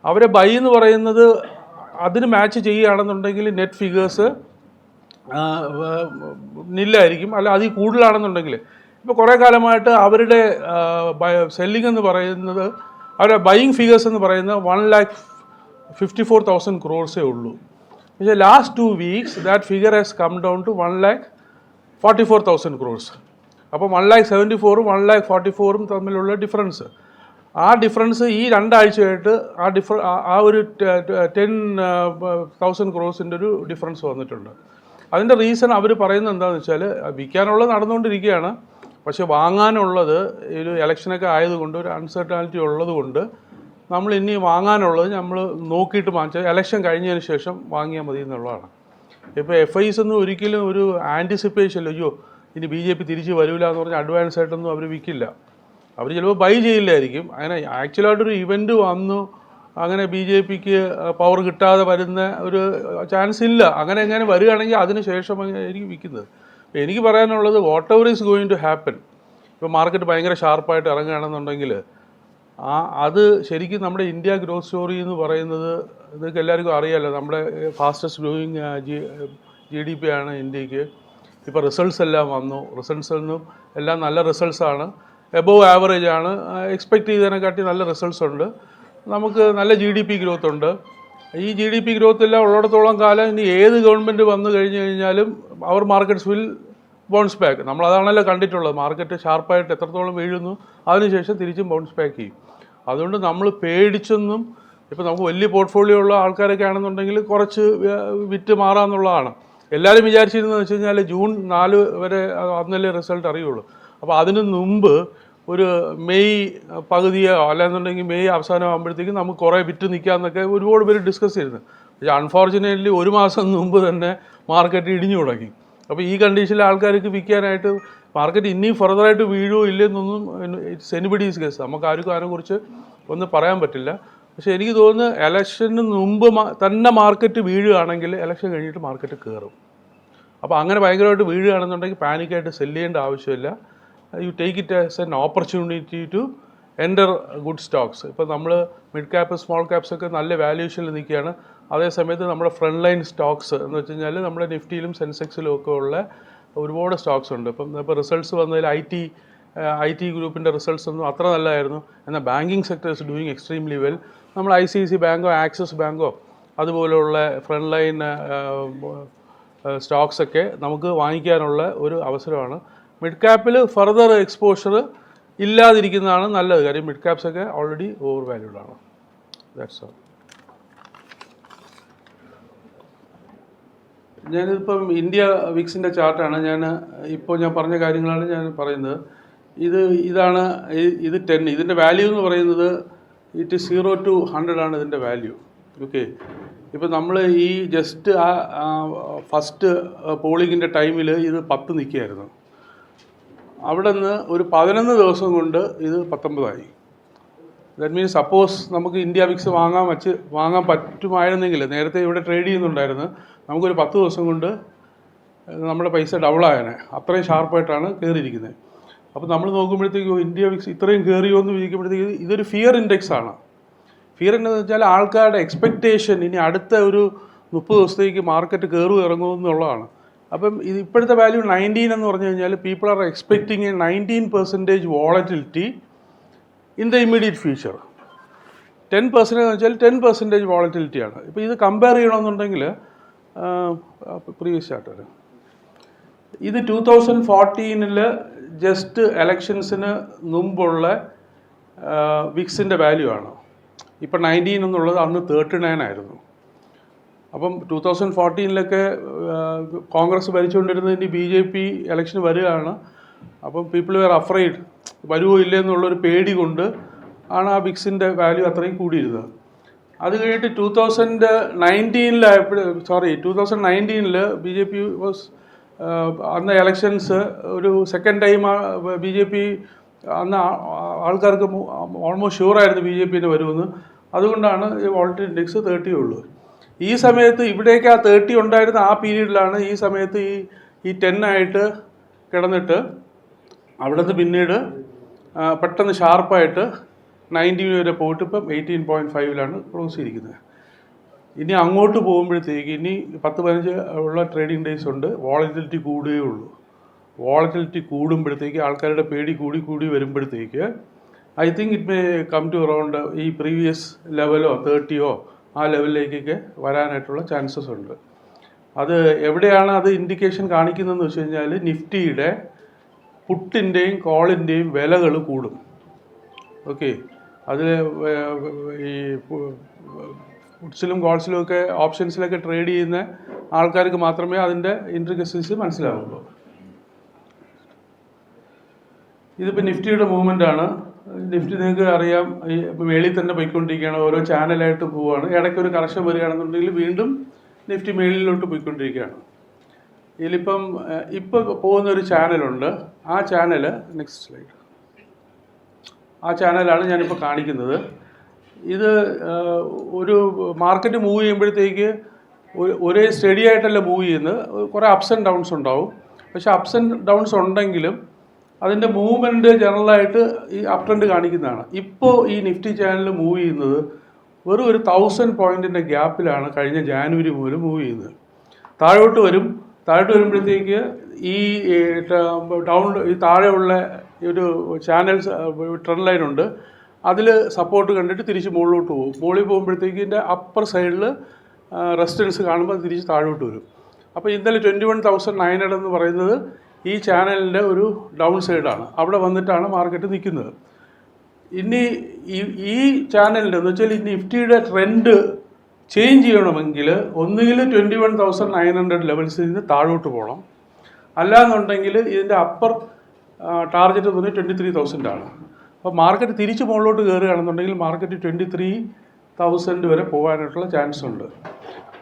അവരെ ബൈ എന്ന് പറയുന്നത് അതിന് മാച്ച് ചെയ്യുകയാണെന്നുണ്ടെങ്കിൽ നെറ്റ് ഫിഗേഴ്സ് നില്ലായിരിക്കും. അല്ല അതിൽ കൂടുതലാണെന്നുണ്ടെങ്കിൽ ഇപ്പോൾ കുറേ കാലമായിട്ട് അവരുടെ സെല്ലിംഗ് എന്ന് പറയുന്നത്, അവരുടെ ബൈയിങ് ഫിഗേഴ്സ് എന്ന് പറയുന്നത് 1,54,000 crores ഉള്ളൂ. പക്ഷേ last 2 weeks that figure has come down to 1,44,000 crores. അപ്പോൾ 1,74,000 1,44,000 തമ്മിലുള്ള ഡിഫറൻസ്, ആ ഡിഫറൻസ് ഈ 2 ആഴ്ചയായിട്ട് ആ ഒരു 10,000 crores ഒരു ഡിഫറൻസ് വന്നിട്ടുണ്ട്. അതിൻ്റെ റീസൺ അവർ പറയുന്നത് എന്താണെന്ന് വെച്ചാൽ വിൽക്കാനുള്ളത് നടന്നുകൊണ്ടിരിക്കുകയാണ്, പക്ഷെ വാങ്ങാനുള്ളത് ഒരു ഇലക്ഷനൊക്കെ ആയതുകൊണ്ട് ഒരു അൺസർട്ടാനിറ്റി ഉള്ളത് കൊണ്ട് നമ്മൾ ഇനി വാങ്ങാനുള്ളത് നമ്മൾ നോക്കിയിട്ട് വാങ്ങിച്ചാൽ ഇലക്ഷൻ കഴിഞ്ഞതിന് ശേഷം വാങ്ങിയാൽ മതി എന്നുള്ളതാണ്. ഇപ്പോൾ FIs ഒന്നും ഒരിക്കലും ഒരു ആൻറ്റിസിപ്പേഷൻ, അയ്യോ ഇനി BJP തിരിച്ച് വരില്ല എന്ന് പറഞ്ഞാൽ അഡ്വാൻസ് ആയിട്ടൊന്നും അവർ വിൽക്കില്ല. അവർ ചിലപ്പോൾ ബൈ ചെയ്യില്ലായിരിക്കും. അങ്ങനെ ആക്ച്വലായിട്ടൊരു ഇവൻറ്റ് വന്നു അങ്ങനെ BJPക്ക് പവർ കിട്ടാതെ വരുന്ന ഒരു ചാൻസ് ഇല്ല. അങ്ങനെ എങ്ങനെ വരികയാണെങ്കിൽ അതിന് ശേഷം ആയിരിക്കും വിൽക്കുന്നത്. എനിക്ക് പറയാനുള്ളത് whatever is going to happen, ഇപ്പോൾ മാർക്കറ്റ് ഭയങ്കര ഷാർപ്പായിട്ട് ഇറങ്ങുകയാണെന്നുണ്ടെങ്കിൽ അത് ശരിക്കും നമ്മുടെ ഇന്ത്യ ഗ്രോത്ത് സ്റ്റോറി എന്ന് പറയുന്നത് ഇതൊക്കെ എല്ലാവർക്കും അറിയാമല്ലോ. നമ്മുടെ ഫാസ്റ്റസ്റ്റ് ഗ്രോയിങ് GDP ആണ് ഇന്ത്യക്ക്. ഇപ്പോൾ റിസൾട്ട്സ് എല്ലാം വന്നു, റിസൾട്ട്സിൽ നിന്നും എല്ലാം നല്ല റിസൾട്ട്സാണ്, എബോവ് ആവറേജ് ആണ്, എക്സ്പെക്റ്റ് ചെയ്തതിനെക്കാട്ടി നല്ല റിസൾട്ട്സ് ഉണ്ട്. നമുക്ക് നല്ല GDP ഗ്രോത്ത് ഉണ്ട്. ഈ GDP ഗ്രോത്ത് എല്ലാം ഉള്ളിടത്തോളം കാലം ഇനി ഏത് ഗവൺമെൻറ് വന്നു കഴിഞ്ഞ് കഴിഞ്ഞാലും അവർ മാർക്കറ്റ്സ് വിൽ ബൗൺസ് ബാക്ക്. നമ്മളതാണല്ലോ കണ്ടിട്ടുള്ളത്. മാർക്കറ്റ് ഷാർപ്പായിട്ട് എത്രത്തോളം വീഴുന്നു അതിനുശേഷം തിരിച്ചും ബൗൺസ് ബാക്ക് ചെയ്യും. അതുകൊണ്ട് നമ്മൾ പേടിച്ചൊന്നും, ഇപ്പോൾ നമുക്ക് വലിയ പോർട്ട്ഫോളിയോ ഉള്ള ആൾക്കാരൊക്കെ ആണെന്നുണ്ടെങ്കിൽ കുറച്ച് വിറ്റ് മാറാമെന്നുള്ളതാണ്. എല്ലാവരും വിചാരിച്ചിരുന്നതെന്ന് വെച്ച് കഴിഞ്ഞാൽ ജൂൺ 4 വരെ അന്നല്ലേ റിസൾട്ട് അറിയുള്ളൂ. അപ്പോൾ അതിന് മുമ്പ് ഒരു മെയ് പകുതിയോ അല്ലാന്നുണ്ടെങ്കിൽ മെയ് അവസാനം ആകുമ്പോഴത്തേക്കും നമുക്ക് കുറേ വിറ്റ് നിൽക്കാമെന്നൊക്കെ ഒരുപാട് പേര് ഡിസ്കസ് ചെയ്തിരുന്നു. പക്ഷേ അൺഫോർച്ചുനേറ്റ്ലി ഒരു മാസം മുമ്പ് തന്നെ മാർക്കറ്റ് ഇടിഞ്ഞു തുടങ്ങി. അപ്പോൾ ഈ കണ്ടീഷനിൽ ആൾക്കാർക്ക് വിൽക്കാനായിട്ട് മാർക്കറ്റ് ഇനിയും ഫർദറായിട്ട് വീഴുമോ ഇല്ലെന്നൊന്നും ഇറ്റ്സ് എനിബഡീസ് കേസ്, നമുക്ക് ആർക്കും അതിനെക്കുറിച്ച് ഒന്നും പറയാൻ പറ്റില്ല. പക്ഷേ എനിക്ക് തോന്നുന്നു ഇലക്ഷന് മുമ്പ് തന്നെ മാർക്കറ്റ് വീഴുകയാണെങ്കിൽ ഇലക്ഷൻ കഴിഞ്ഞിട്ട് മാർക്കറ്റ് കയറും. അപ്പോൾ അങ്ങനെ ഭയങ്കരമായിട്ട് വീഴുകയാണെന്നുണ്ടെങ്കിൽ പാനിക്കായിട്ട് സെല് ചെയ്യേണ്ട ആവശ്യമില്ല. You take it as an opportunity to enter good stocks. ഇപ്പോൾ നമ്മൾ മിഡ് ക്യാപ്പ് സ്മോൾ ക്യാപ്സ് ഒക്കെ നല്ല വാല്യൂഷനിൽ നിൽക്കുകയാണ്. അതേസമയത്ത് നമ്മുടെ ഫ്രണ്ട് ലൈൻ സ്റ്റോക്സ് എന്ന് വെച്ച് കഴിഞ്ഞാൽ നമ്മുടെ നിഫ്റ്റിയിലും സെൻസെക്സിലും ഒക്കെ ഉള്ള ഒരുപാട് സ്റ്റോക്സ് ഉണ്ട്. ഇപ്പോൾ റിസൾട്ട്സ് വന്നതിൽ ഐ ടി ഗ്രൂപ്പിൻ്റെ റിസൾട്ട്സ് ഒന്നും അത്ര നല്ലതായിരുന്നു. എന്നാൽ banking sector is doing extremely well. നമ്മൾ ICICI ബാങ്കോ ആക്സിസ് ബാങ്കോ അതുപോലുള്ള ഫ്രണ്ട് ലൈൻ സ്റ്റോക്സൊക്കെ നമുക്ക് വാങ്ങിക്കാനുള്ള ഒരു അവസരമാണ്. മിഡ് ക്യാപ്പിൽ ഫർദർ എക്സ്പോഷർ ഇല്ലാതിരിക്കുന്നതാണ് നല്ലത്. കാര്യം മിഡ് ക്യാപ്സൊക്കെ ഓൾറെഡി ഓവർ വാല്യൂഡ് ആണ്. That's all. ഞാനിപ്പം ഇന്ത്യ വിക്സിൻ്റെ ചാർട്ടാണ് ഞാൻ പറഞ്ഞ കാര്യങ്ങളാണ് ഞാൻ പറയുന്നത്. ഇതാണ് ഇത് 10. ഇതിൻ്റെ വാല്യൂ എന്ന് പറയുന്നത് ഇറ്റ് 0 to 100 ആണ് ഇതിൻ്റെ വാല്യൂ. ഓക്കെ, ഇപ്പം നമ്മൾ ഈ ജസ്റ്റ് ഫസ്റ്റ് പോളിങ്ങിൻ്റെ ടൈമിൽ ഇത് 10 നിൽക്കുകയായിരുന്നു. അവിടെ നിന്ന് ഒരു 11 ദിവസം കൊണ്ട് ഇത് 19 ദാറ്റ് മീൻസ് സപ്പോസ് നമുക്ക് ഇന്ത്യ വിക്സ് വാങ്ങാൻ പറ്റുമായിരുന്നെങ്കിൽ, നേരത്തെ ഇവിടെ ട്രേഡ് ചെയ്യുന്നുണ്ടായിരുന്നു, നമുക്കൊരു 10 ദിവസം കൊണ്ട് നമ്മുടെ പൈസ ഡബിളായനെ. അത്രയും ഷാർപ്പായിട്ടാണ് കയറിയിരിക്കുന്നത്. അപ്പോൾ നമ്മൾ നോക്കുമ്പോഴത്തേക്കും ഇന്ത്യ വിക്സ് ഇത്രയും കയറിയോ എന്ന് വിചാരിക്കുമ്പോഴത്തേക്ക് ഇതൊരു ഫിയർ ഇൻഡെക്സ് ആണ്. ഫിയർ എന്ന് വെച്ചാൽ ആൾക്കാരുടെ എക്സ്പെക്റ്റേഷൻ ഇനി അടുത്ത ഒരു 30 ദിവസത്തേക്ക് മാർക്കറ്റ് കയറും ഇറങ്ങുമെന്നുള്ളതാണ്. അപ്പം ഇപ്പോഴത്തെ വാല്യൂ 19 എന്ന് പറഞ്ഞു കഴിഞ്ഞാൽ people are expecting A 19% volatility in the immediate future. 10% എന്ന് വെച്ചാൽ 10% വോളറ്റിലിറ്റിയാണ്. ഇപ്പോൾ ഇത് കമ്പയർ ചെയ്യണമെന്നുണ്ടെങ്കിൽ പ്രീവിയസ് ചാർട്ട് വരെ ഇത് 2014 ജസ്റ്റ് എലക്ഷൻസിന് മുമ്പുള്ള വിക്സിൻ്റെ വാല്യൂ ആണ്. ഇപ്പം 19 എന്നുള്ളത് അന്ന് 39 ആയിരുന്നു. അപ്പം 2014 കോൺഗ്രസ് ഭരിച്ചുകൊണ്ടിരുന്നതിന് BJP ഇലക്ഷൻ വരികയാണ്. അപ്പം പീപ്പിൾ വെയർ അഫ്രൈഡ്, വരുമോ ഇല്ലേ എന്നുള്ളൊരു പേടി കൊണ്ട് ആണ് ആ വിക്സിൻ്റെ വാല്യൂ അത്രയും കൂടിയിരുന്നത്. അത് കഴിഞ്ഞിട്ട് 2019 BJP വാസ് അന്ന് ഇലക്ഷൻസ് ഒരു സെക്കൻഡ് ടൈം BJP അന്ന് ആൾക്കാർക്ക് ഓൾമോസ്റ്റ് ഷുവറായിരുന്നു BJPന് വരുമെന്ന്. അതുകൊണ്ടാണ് ഈ വോളറ്റിൽ ഇൻഡെക്സ് 30 ഉള്ളൂ. ഈ സമയത്ത് ഇവിടേക്ക് ആ 30 ഉണ്ടായിരുന്ന ആ പീരീഡിലാണ് ഈ സമയത്ത് ഈ 10 ആയിട്ട് കിടന്നിട്ട് അവിടെ നിന്ന് പിന്നീട് പെട്ടെന്ന് ഷാർപ്പായിട്ട് 19 വരെ പോയിട്ട് ഇപ്പം 18.5 ക്ലോസ് ചെയ്തിരിക്കുന്നത്. ഇനി അങ്ങോട്ട് പോകുമ്പോഴത്തേക്ക് ഇനി 10-15 ഉള്ള ട്രേഡിംഗ് ഡേയ്സ് ഉണ്ട്. വോളറ്റിലിറ്റി കൂടുകയേ ഉള്ളൂ. വോളറ്റിലിറ്റി കൂടുമ്പോഴത്തേക്ക് ആൾക്കാരുടെ പേടി കൂടി വരുമ്പോഴത്തേക്ക് I think it may come to around ഈ പ്രീവിയസ് ലെവലോ 30 ആ ലെവലിലേക്കൊക്കെ വരാനായിട്ടുള്ള ചാൻസസ് ഉണ്ട്. അത് എവിടെയാണ് അത് ഇൻഡിക്കേഷൻ കാണിക്കുന്നതെന്ന് വെച്ച് കഴിഞ്ഞാൽ നിഫ്റ്റിയുടെ പുട്ടിൻ്റെയും കോളിൻ്റെയും വിലകൾ കൂടും. ഓക്കെ, അതിൽ ഈ പുട്സിലും കോൾസിലും ഒക്കെ ഓപ്ഷൻസിലൊക്കെ ട്രേഡ് ചെയ്യുന്ന ആൾക്കാർക്ക് മാത്രമേ അതിൻ്റെ ഇൻട്രിക്കസീസ് മനസ്സിലാവുള്ളൂ. ഇതിപ്പോൾ നിഫ്റ്റിയുടെ മൂവ്മെൻ്റ് ആണ്. നിഫ്റ്റി നിങ്ങൾക്ക് അറിയാം ഈ മേളിൽ തന്നെ പോയിക്കൊണ്ടിരിക്കുകയാണ്, ഓരോ ചാനലായിട്ട് പോവുകയാണ്. ഇടയ്ക്കൊരു കറക്ഷൻ വരികയാണെന്നുണ്ടെങ്കിൽ വീണ്ടും നിഫ്റ്റി മേളിലോട്ട് പോയിക്കൊണ്ടിരിക്കുകയാണ്. ഇതിലിപ്പം ഇപ്പോൾ പോകുന്നൊരു ചാനലുണ്ട്. ആ ചാനൽ നെക്സ്റ്റ് സ്ലൈഡ്, ആ ചാനലാണ് ഞാനിപ്പോൾ കാണിക്കുന്നത്. ഇത് ഒരു മാർക്കറ്റ് മൂവ് ചെയ്യുമ്പോഴത്തേക്ക് ഒരേ സ്റ്റഡി ആയിട്ടല്ല മൂവ് ചെയ്യുന്നത്. കുറേ അപ്സ് ആൻഡ് ഡൗൺസ് ഉണ്ടാവും. പക്ഷേ അപ്സ് ആൻഡ് ഡൗൺസ് ഉണ്ടെങ്കിലും അതിൻ്റെ മൂവ്മെൻറ്റ് ജനറലായിട്ട് ഈ അപ് ട്രെൻഡ് കാണിക്കുന്നതാണ്. ഇപ്പോൾ ഈ നിഫ്റ്റി ചാനൽ മൂവ് ചെയ്യുന്നത് വെറും ഒരു 1000 പോയിൻറ്റിൻ്റെ ഗ്യാപ്പിലാണ് കഴിഞ്ഞ ജാനുവരി മുതൽ മൂവ് ചെയ്യുന്നത്. താഴോട്ട് വരുമ്പോഴത്തേക്ക് ഈ താഴെയുള്ള ഒരു ചാനൽ ട്രെൻഡ് ലൈൻ ഉണ്ട്. അതിൽ സപ്പോർട്ട് കണ്ടിട്ട് തിരിച്ച് മുകളിലോട്ട് പോകും. മുകളിൽ പോകുമ്പോഴത്തേക്ക് ഇതിൻ്റെ അപ്പർ സൈഡിൽ റെസിസ്റ്റൻസ് കാണുമ്പോൾ തിരിച്ച് താഴോട്ട് വരും. അപ്പോൾ ഇന്നലെ 21,900 എന്ന് പറയുന്നത് ഈ ചാനലിൻ്റെ ഒരു ഡൗൺ സൈഡാണ്. അവിടെ വന്നിട്ടാണ് മാർക്കറ്റ് നിൽക്കുന്നത്. ഇനി ഈ ചാനലിൻ്റെ എന്ന് വെച്ചാൽ ഈ നിഫ്റ്റിയുടെ ട്രെൻഡ് ചേഞ്ച് ചെയ്യണമെങ്കിൽ ഒന്നുകിൽ 21,900 ലെവൽസിൽ നിന്ന് താഴോട്ട് പോകണം, അല്ലാന്നുണ്ടെങ്കിൽ ഇതിൻ്റെ അപ്പർ ടാർഗറ്റ് എന്ന് പറഞ്ഞാൽ 23,000 ആണ്. അപ്പോൾ മാർക്കറ്റ് തിരിച്ച് മുകളിലോട്ട് കയറുകയാണെന്നുണ്ടെങ്കിൽ മാർക്കറ്റ് 23,000 വരെ പോകാനായിട്ടുള്ള ചാൻസ് ഉണ്ട്.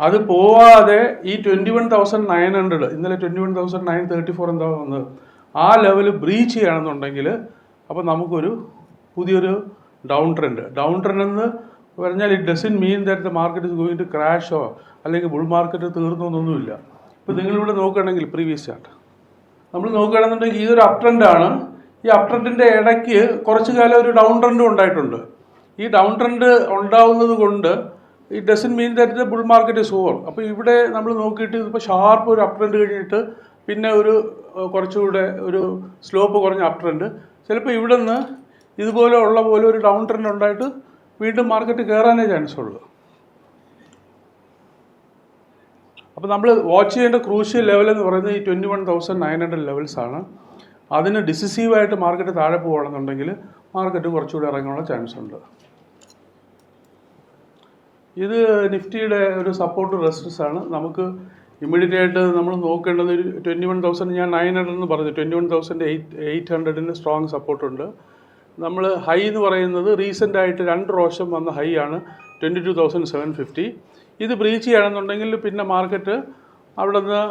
അത് പോവാതെ ഈ 21,900 ഇന്നലെ 21,934 എന്താ വന്നത്, ആ ലെവൽ ബ്രീച്ച് ചെയ്യുകയാണെന്നുണ്ടെങ്കിൽ അപ്പോൾ നമുക്കൊരു പുതിയൊരു ഡൗൺ ട്രെൻഡ് എന്ന് പറഞ്ഞാൽ it doesn't mean that the market is going to ക്രാഷോ അല്ലെങ്കിൽ ബുൾ മാർക്കറ്റ് തീർന്നു എന്നൊന്നുമില്ല. ഇപ്പോൾ നിങ്ങളിവിടെ നോക്കുകയാണെങ്കിൽ പ്രീവിയസ് ചാർട്ട് നമ്മൾ നോക്കുകയാണെന്നുണ്ടെങ്കിൽ ഇതൊരു അപ് ട്രെൻഡാണ്. ഈ അപ് ട്രെൻഡിൻ്റെ ഇടയ്ക്ക് കുറച്ച് കാലം ഒരു ഡൗൺ ട്രെൻഡും ഉണ്ടായിട്ടുണ്ട്. ഈ ഡൗൺ ട്രെൻഡ് ഉണ്ടാവുന്നത് കൊണ്ട് it doesn't mean that the bull market is over. അപ്പോൾ ഇവിടെ നമ്മൾ നോക്കിയിട്ട് ഇപ്പോൾ ഷാർപ്പ് ഒരു അപ് ട്രെൻഡ് കഴിഞ്ഞിട്ട് പിന്നെ ഒരു കുറച്ചുകൂടെ ഒരു സ്ലോപ്പ് കുറഞ്ഞ അപ് ട്രെൻഡ്, ചിലപ്പോൾ ഇവിടെ നിന്ന് ഇതുപോലെ ഉള്ള പോലെ ഒരു ഡൗൺ ട്രെൻഡ് ഉണ്ടായിട്ട് വീണ്ടും മാർക്കറ്റ് കയറാനേ ചാൻസ് ഉള്ളൂ. അപ്പോൾ നമ്മൾ വാച്ച് ചെയ്യേണ്ട ക്രൂഷ്യൽ ലെവൽ എന്ന് പറയുന്നത് ഈ 21,900 ലെവൽസാണ്. അതിന് ഡിസിസീവായിട്ട് മാർക്കറ്റ് താഴെ പോവുകയാണെന്നുണ്ടെങ്കിൽ മാർക്കറ്റ് കുറച്ചുകൂടി ഇറങ്ങാനുള്ള ചാൻസ് ഉണ്ട്. ഇത് നിഫ്റ്റിയുടെ ഒരു സപ്പോർട്ട് റെസിസ്റ്റൻസ് ആണ്. നമുക്ക് ഇമ്മീഡിയറ്റ് ആയിട്ട് നമ്മൾ നോക്കേണ്ടത് ഒരു 21,000, ഞാൻ 900 എന്ന് പറഞ്ഞു, 21,800 സ്ട്രോങ് സപ്പോർട്ടുണ്ട്. നമ്മൾ ഹൈ എന്ന് പറയുന്നത് റീസെൻ്റ് ആയിട്ട് 2 പ്രാവശ്യം വന്ന ഹൈ ആണ് 22,750. ഇത് ബ്രീച്ച് ചെയ്യുകയാണെന്നുണ്ടെങ്കിൽ പിന്നെ മാർക്കറ്റ് അവിടെ നിന്ന്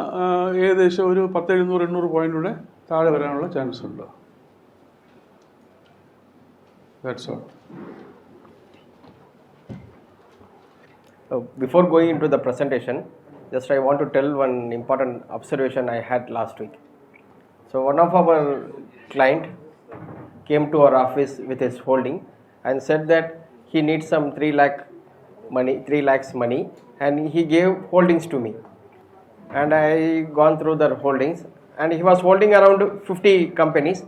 ഏകദേശം ഒരു 10-700-800 പോയിൻ്റ് താഴെ വരാനുള്ള ചാൻസ് ഉണ്ട്. That's all. Before going into the presentation, just I want to tell one important observation I had last week. So one of our client came to our office with his holding and said that he needs some 3 lakhs money, and he gave holdings to me, and I gone through the holdings, and he was holding around 50 companies,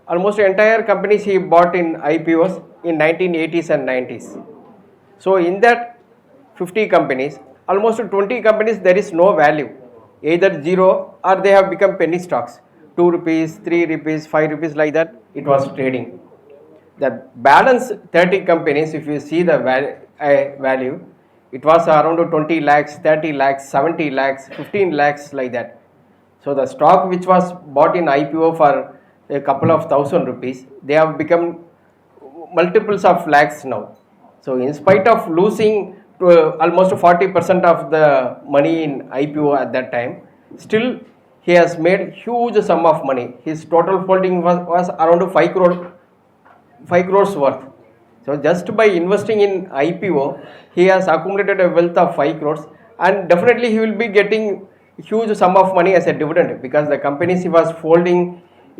almost entire companies he bought in IPOs in 1980s and 90s. So in that 50 companies, almost 20 companies there is no value, either zero or they have become penny stocks, 2 rupees, 3 rupees, 5 rupees, like that it was trading. The balance 30 companies, if you see the value, it was around 20 lakhs, 30 lakhs, 70 lakhs, 15 lakhs, like that. So the stock which was bought in IPO for a couple of thousand rupees, they have become multiples of lakhs now. So in spite of losing to almost 40% of the money in IPO at that time, still he has made huge sum of money. His total holding was around 5 crores worth. So just by investing in IPO, he has accumulated a wealth of 5 crores, and definitely he will be getting huge sum of money as a dividend, because the companies he was holding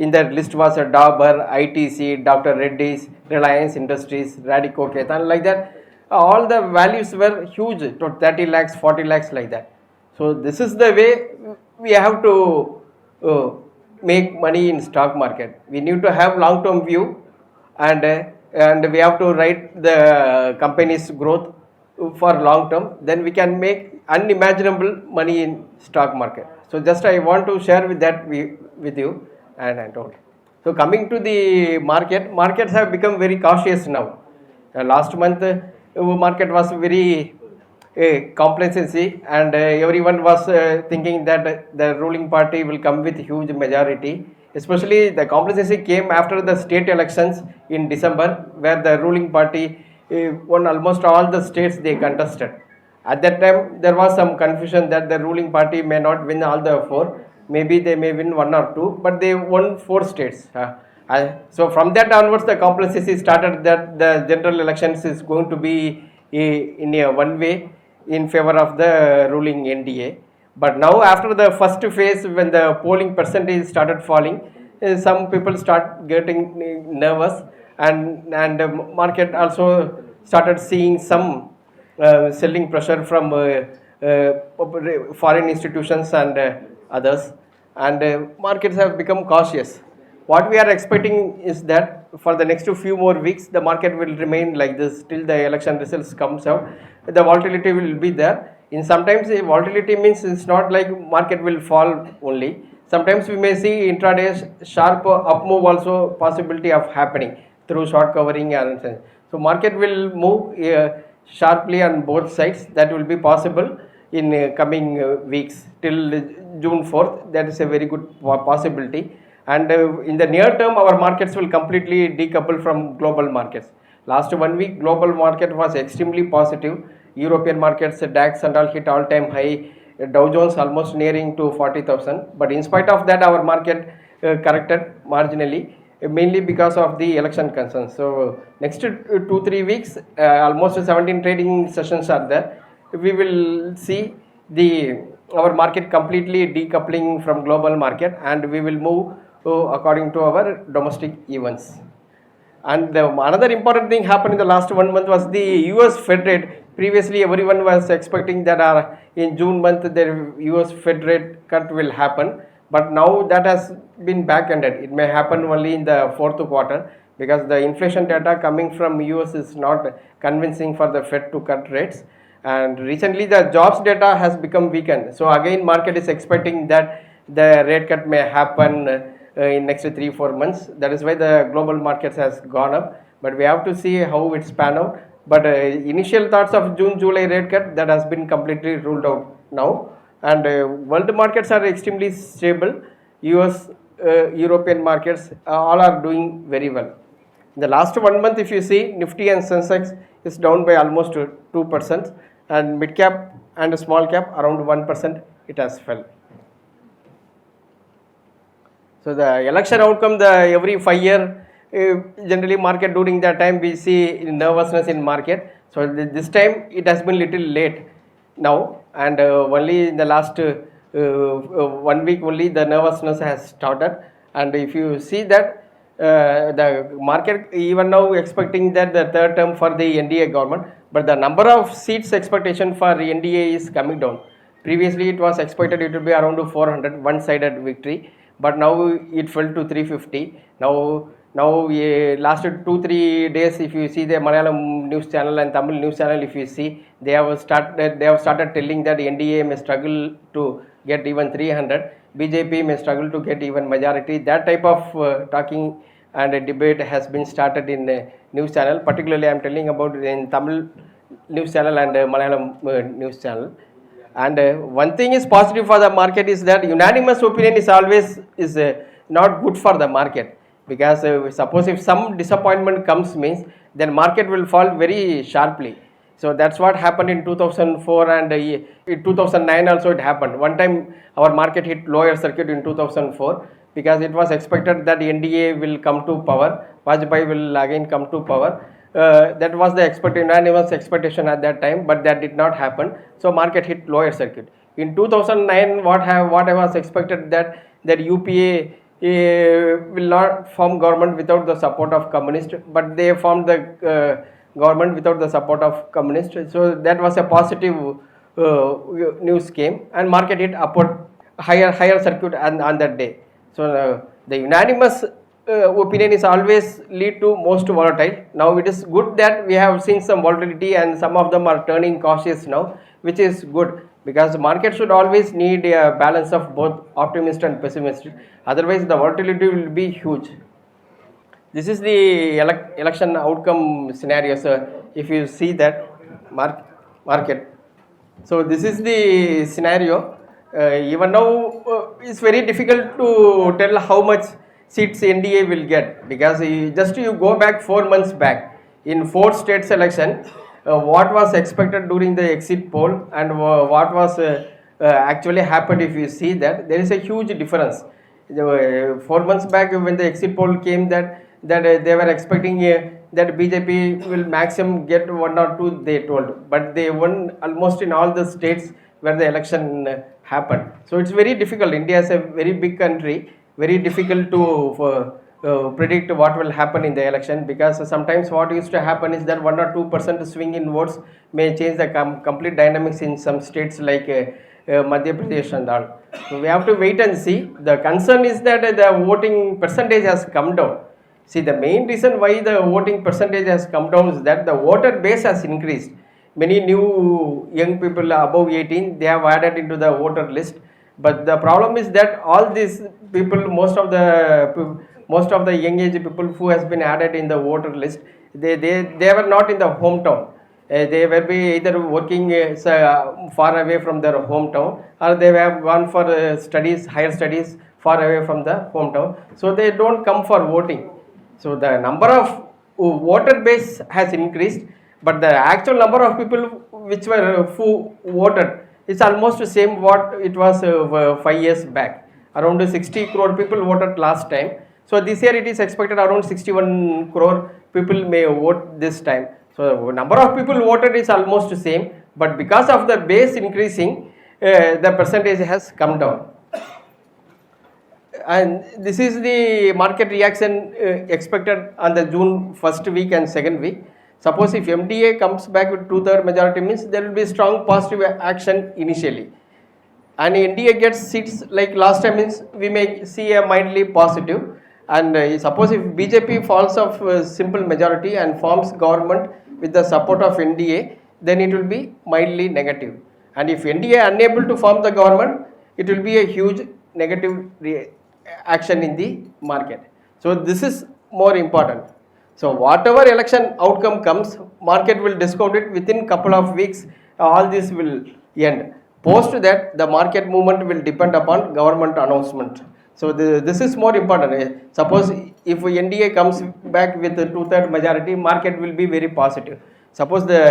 in that list was a Dabur, ITC, Dr. Reddy's, Reliance Industries, Radico Khaitan, like that. All the values were huge, to 30 lakhs, 40 lakhs, like that. So this is the way we have to make money in stock market. We need to have long-term view, and we have to write the company's growth for long term. Then we can make unimaginable money in stock market. So just I want to share with you, and I told. So coming to the markets have become very cautious now. Last month market was very complacency, and everyone was thinking that the ruling party will come with huge majority. Especially the complacency came after the state elections in December, where the ruling party won almost all the states they contested. At that time there was some confusion that the ruling party may not win all the 4, maybe they may win 1 or 2, but they won 4 states. So from that onwards the complacency started that the general elections is going to be in a one way in favor of the ruling NDA. But now after the first phase, when the polling percentage started falling, some people start getting nervous, and market also started seeing some selling pressure from foreign institutions and others, and markets have become cautious. What we are expecting is that for the next few more weeks the market will remain like this till the election results comes out. The volatility will be there. In sometimes volatility means it's not like market will fall only. Sometimes we may see intraday sharp up move also possibility of happening through short covering, and so market will move sharply on both sides. That will be possible in coming weeks till June 4th. That is a very good possibility. And in the near term, our markets will completely decouple from global markets. Last 1 week, global market was extremely positive. European markets, DAX and all hit all-time high. Dow Jones almost nearing to 40,000. But in spite of that, our market corrected marginally, mainly because of the election concerns. So next 2-3 weeks, almost 17 trading sessions are there. We will see our market completely decoupling from global market, and we will move according to our domestic events. And another important thing happened in the last 1 month was the US Fed rate. Previously, everyone was expecting that in June month the US Fed rate cut will happen, but now that has been back-ended. It may happen only in the fourth quarter because the inflation data coming from US is not convincing for the Fed to cut rates. And recently the jobs data has become weakened. So again, market is expecting that the rate cut may happen in next 3-4 months. That is why the global markets has gone up, but we have to see how it's pan out. But initial thoughts of June-July rate cut, that has been completely ruled out now. And world markets are extremely stable. US, European markets all are doing very well. In the last 1 month, if you see, Nifty and Sensex is down by almost 2%, and mid cap and small cap around 1% it has fell. So the election outcome, every 5 year, generally market during that time we see nervousness in market. So this time it has been little late now, and only in the last 1 week only the nervousness has started. And if you see that the market even now expecting that the third term for the NDA government, but the number of seats expectation for NDA is coming down. Previously it was expected it will be around 400 one-sided victory, but now it fell to 350. Now last 2-3 days, if you see the Malayalam news channel and Tamil news channel, if you see, they have started telling that NDA may struggle to get even 300, BJP may struggle to get even majority. That type of talking and debate has been started in news channel. Particularly I am telling about in Tamil news channel and Malayalam news channel. And one thing is positive for the market is that unanimous opinion is always not good for the market, because suppose if some disappointment comes means, then market will fall very sharply. So that's what happened in 2004 and in 2009 also it happened. One time our market hit lower circuit in 2004 because it was expected that NDA will come to power, Vajpayee will again come to power. That was the unanimous expectation at that time, but that did not happen. So market hit lower circuit. In 2009, what I was expected that UPA will not form government without the support of communist, but they formed the government without the support of communist. So that was a positive news came, and market hit upward higher circuit on that day. So the unanimous opinion is always lead to most volatile. Now it is good that we have seen some volatility and some of them are turning cautious now, which is good, because the market should always need a balance of both optimist and pessimist. Otherwise the volatility will be huge. This is the election outcome scenario, sir. If you see that market. So this is the scenario. Even now it's very difficult to tell how much seats NDA will get, because you go back 4 months back in 4 states election, what was expected during the exit poll and what was actually happened. If you see that there is a huge difference. 4 months back when the exit poll came, that they were expecting that BJP will maximum get 1 or 2, they told, but they won almost in all the states where the election happened. So it's very difficult. India is a very big country, very difficult to predict what will happen in the election, because sometimes what used to happen is that 1 or 2% swing in votes may change the complete dynamics in some states like Madhya Pradesh and all. So we have to wait and see. The concern is that the voting percentage has come down. See, the main reason why the voting percentage has come down is that the voter base has increased. Many new young people above 18, they have added into the voter list. But the problem is that all these people, most of the young age people who has been added in the voter list, they were not in the hometown. They will be either working far away from their hometown, or they have gone for studies, higher studies far away from the hometown, so they don't come for voting. So the number of voter base has increased, but the actual number of people which were who voted is almost the same what it was 5 years back. Around 60 crore people voted last time. So this year it is expected around 61 crore people may vote this time. So number of people voted is almost the same, but because of the base increasing, the percentage has come down. And this is the market reaction expected on the June first week and second week. Suppose if MDA comes back with 2/3 majority, means there will be strong positive action initially. And NDA gets seats like last time, means we may see a mildly positive. And suppose if BJP falls off simple majority and forms government with the support of NDA, then it will be mildly negative. And if NDA unable to form the government, it will be a huge negative action in the market. So this is more important. So whatever election outcome comes, market will discount it within couple of weeks. All this will end. Post that, the market movement will depend upon government announcement. So this is more important. Suppose if NDA comes back with a 2/3 majority, market will be very positive. Suppose the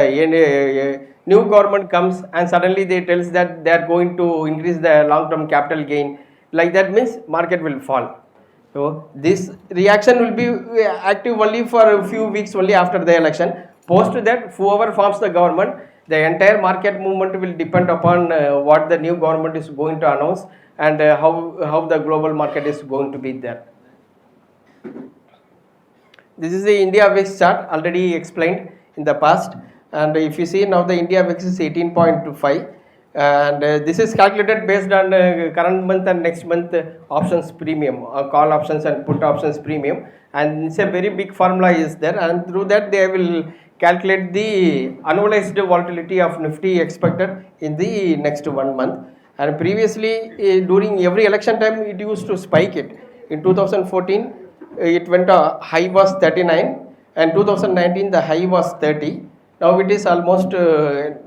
new government comes and suddenly they tells that they are going to increase the long-term capital gain, like that means market will fall. So this reaction will be active only for a few weeks only after the election. Post that, whoever forms the government, the entire market movement will depend upon what the new government is going to announce and how the global market is going to be there. This is the India VIX chart, already explained in the past, and if you see now the India VIX is 18.25, and this is calculated based on current month and next month options premium, call options and put options premium, and it's a very big formula is there, and through that they will calculate the annualized volatility of Nifty expected in the next 1 month. And previously during every election time it used to spike it. In 2014 it went high was 39, and 2019 the high was 30. Now it is almost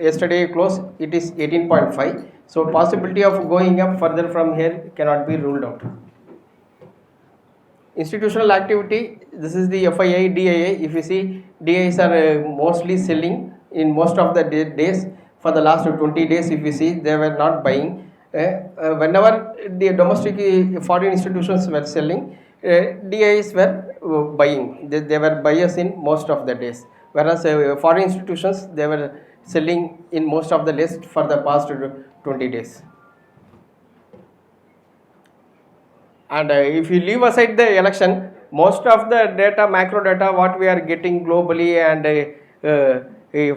yesterday close, it is 18.5. So possibility of going up further from here cannot be ruled out. Institutional activity, this is the FII, DIA. If you see, DIAs are mostly selling in most of the days. For the last 20 days, if you see, they were not buying. Whenever the domestic foreign institutions were selling, DIAs were buying. They were buyers in most of the days. Whereas foreign institutions, they were selling in most of the list for the past 20 days. And if you leave aside the election, most of the data, macro data, what we are getting globally and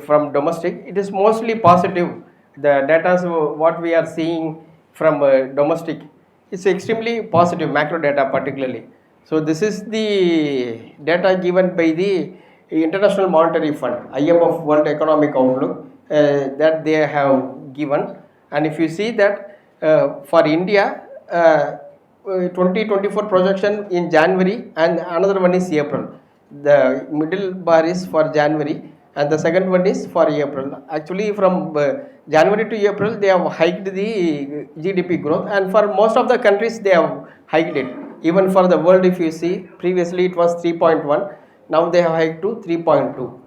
from domestic, it is mostly positive. The data, what we are seeing from domestic, it's extremely positive, macro data particularly. So this is the data given by the International Monetary Fund, IMF World Economic Outlook, that they have given. And if you see that for India, 2024 projection in January and another one is April. The middle bar is for January and the second one is for April. Actually from January to April they have hiked the GDP growth, and for most of the countries they have hiked it. Even for the world, if you see, previously it was 3.1, now they have hiked to 3.2.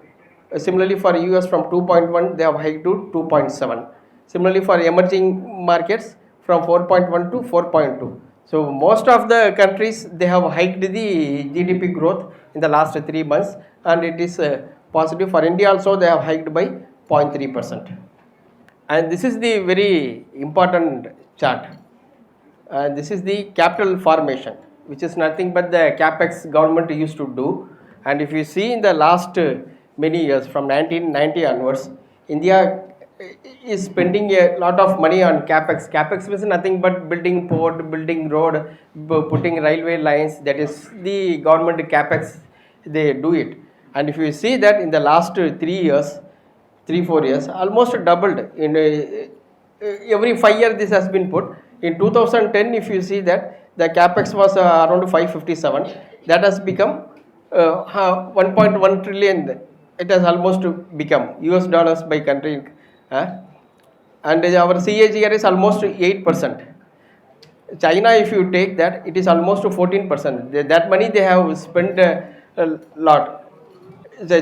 Similarly for US, from 2.1 they have hiked to 2.7. Similarly for emerging markets, from 4.1 to 4.2. So most of the countries, they have hiked the GDP growth in the last 3 months, and it is positive. For India also they have hiked by 0.3%. And this is the very important chart. This is the capital formation, which is nothing but the capex government used to do. And if you see in the last many years, from 1990 onwards, India is spending a lot of money on capex. Capex means nothing but building port, building road, putting railway lines. That is the government capex, they do it. And if you see that in the last 3-4 years, almost doubled. In every 5 years this has been put. In 2010, if you see that the capex was around 557, that has become 1.1 trillion. It has almost become US dollars by country. And our CAGR is almost 8%. China, if you take that, it is almost 14%. That money they have spent a lot.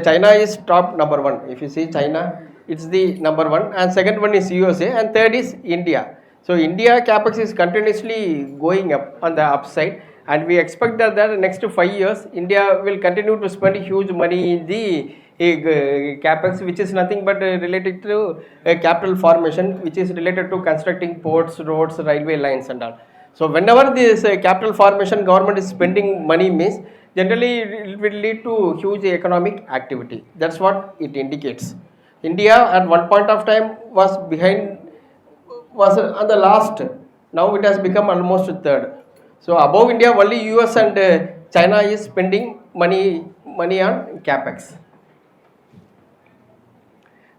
China is top number one. If you see China, it's the number one, and second one is USA, and third is India. So India capex is continuously going up on the upside, and we expect that next 5 years India will continue to spend huge money in the capex, which is nothing but related to capital formation, which is related to constructing ports, roads, railway lines, and all. So whenever this capital formation government is spending money means generally it will lead to huge economic activity. That's what it indicates. India at one point of time was on the last. Now it has become almost third. So above India only US and China is spending money on capex.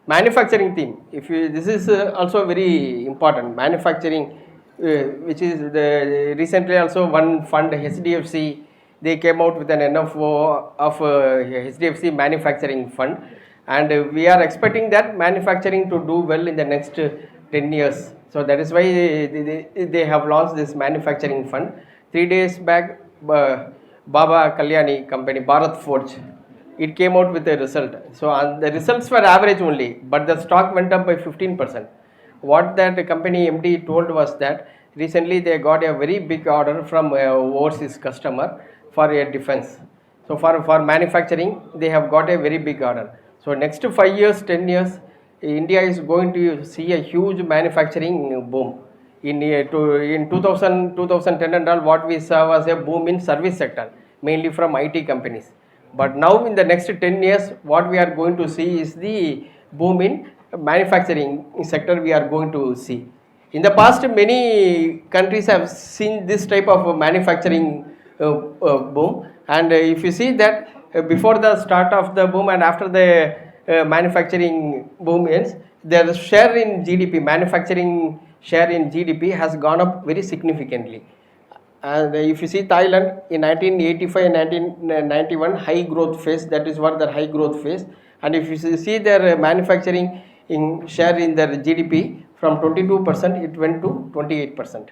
Manufacturing theme. This is also very important. Manufacturing, which is recently also one fund, HDFC, they came out with an NFO of HDFC manufacturing fund, and we are expecting that manufacturing to do well in the next 10 years. So that is why they have launched this manufacturing fund. 3 days back, Baba Kalyani company, Bharat Forge, it came out with a result. So the results were average only, but the stock went up by 15%. What that company MD told was that recently they got a very big order from overseas customer for a defense. So for manufacturing, they have got a very big order. So next 5 years, 10 years, India is going to see a huge manufacturing boom. In 2010 and all, what we saw was a boom in service sector, mainly from IT companies. But now in the next 10 years, what we are going to see is the boom in manufacturing sector we are going to see. In the past, many countries have seen this type of manufacturing boom, and if you see that before the start of the boom and after the manufacturing boom ends, their share in GDP, manufacturing share in GDP has gone up very significantly. And if you see Thailand in 1985 and 1991 high growth phase, that is what the high growth phase. And if you see their manufacturing in share in their GDP, from 22% it went to 28%.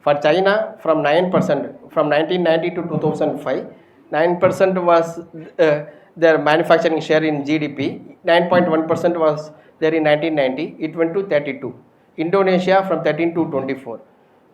For China, from 9%, from 1990 to 2005, 9% was their manufacturing share in GDP, 9.1% was there in 1990, it went to 32. Indonesia from 13 to 24.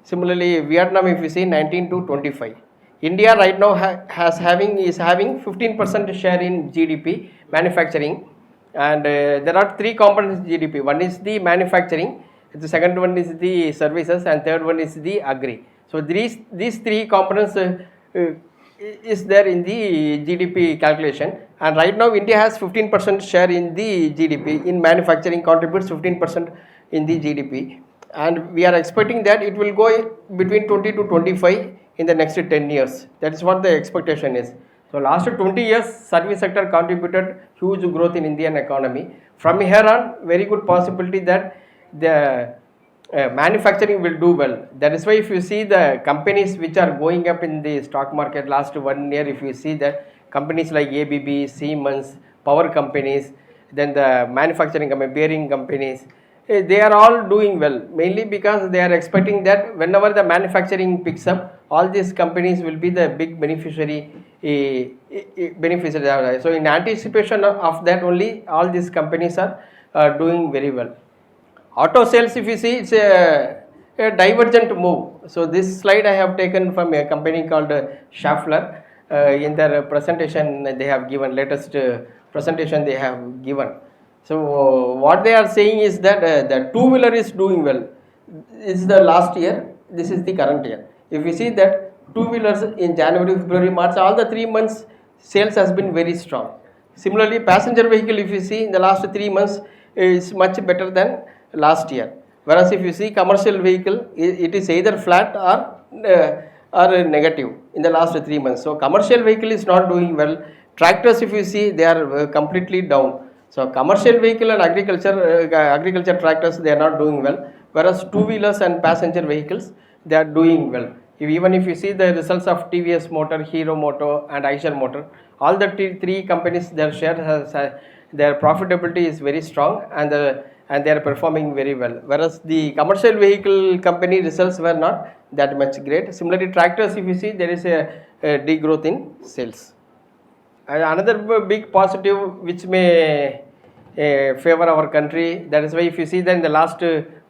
Similarly, Vietnam, if you see, 19 to 25. India right now is having 15% share in GDP manufacturing, and there are three components in GDP. One is the manufacturing, the second one is the services, and third one is the agri. So these three components is there in the GDP calculation, and right now India has 15% share in the GDP. In manufacturing contributes 15% in the GDP, and we are expecting that it will go between 20 to 25 in the next 10 years. That is what the expectation is. So last 20 years, service sector contributed huge growth in Indian economy. From here on, very good possibility that the manufacturing will do well. That is why if you see the companies which are going up in the stock market last 1 year, if you see that companies like ABB, Siemens, power companies, then the manufacturing company, bearing companies, they are all doing well, mainly because they are expecting that whenever the manufacturing picks up, all these companies will be the big beneficiary. So in anticipation of that only, all these companies are doing very well. Auto sales, if you see, it's a divergent move. So this slide I have taken from a company called Schaeffler. In their presentation they have given, latest presentation they have given. So what they are saying is that the two-wheeler is doing well. This is the last year, this is the current year. If you see that two-wheelers in January, February, March, all the 3 months sales has been very strong. Similarly, passenger vehicle, if you see in the last 3 months is much better than last year. Whereas if you see commercial vehicle, it is either flat or negative in the last 3 months. So commercial vehicle is not doing well. Tractors, if you see, they are completely down. So commercial vehicle and agriculture tractors, they are not doing well, whereas two-wheelers and passenger vehicles, they are doing well. Even if you see the results of TVS Motor, Hero Moto and Eicher Motor, all the three companies, their share has their profitability is very strong, and the and they are performing very well. Whereas the commercial vehicle company results were not that much great. Similarly, tractors, if you see, there is a degrowth in sales. And another big positive which may favor our country, that is why if you see that in the last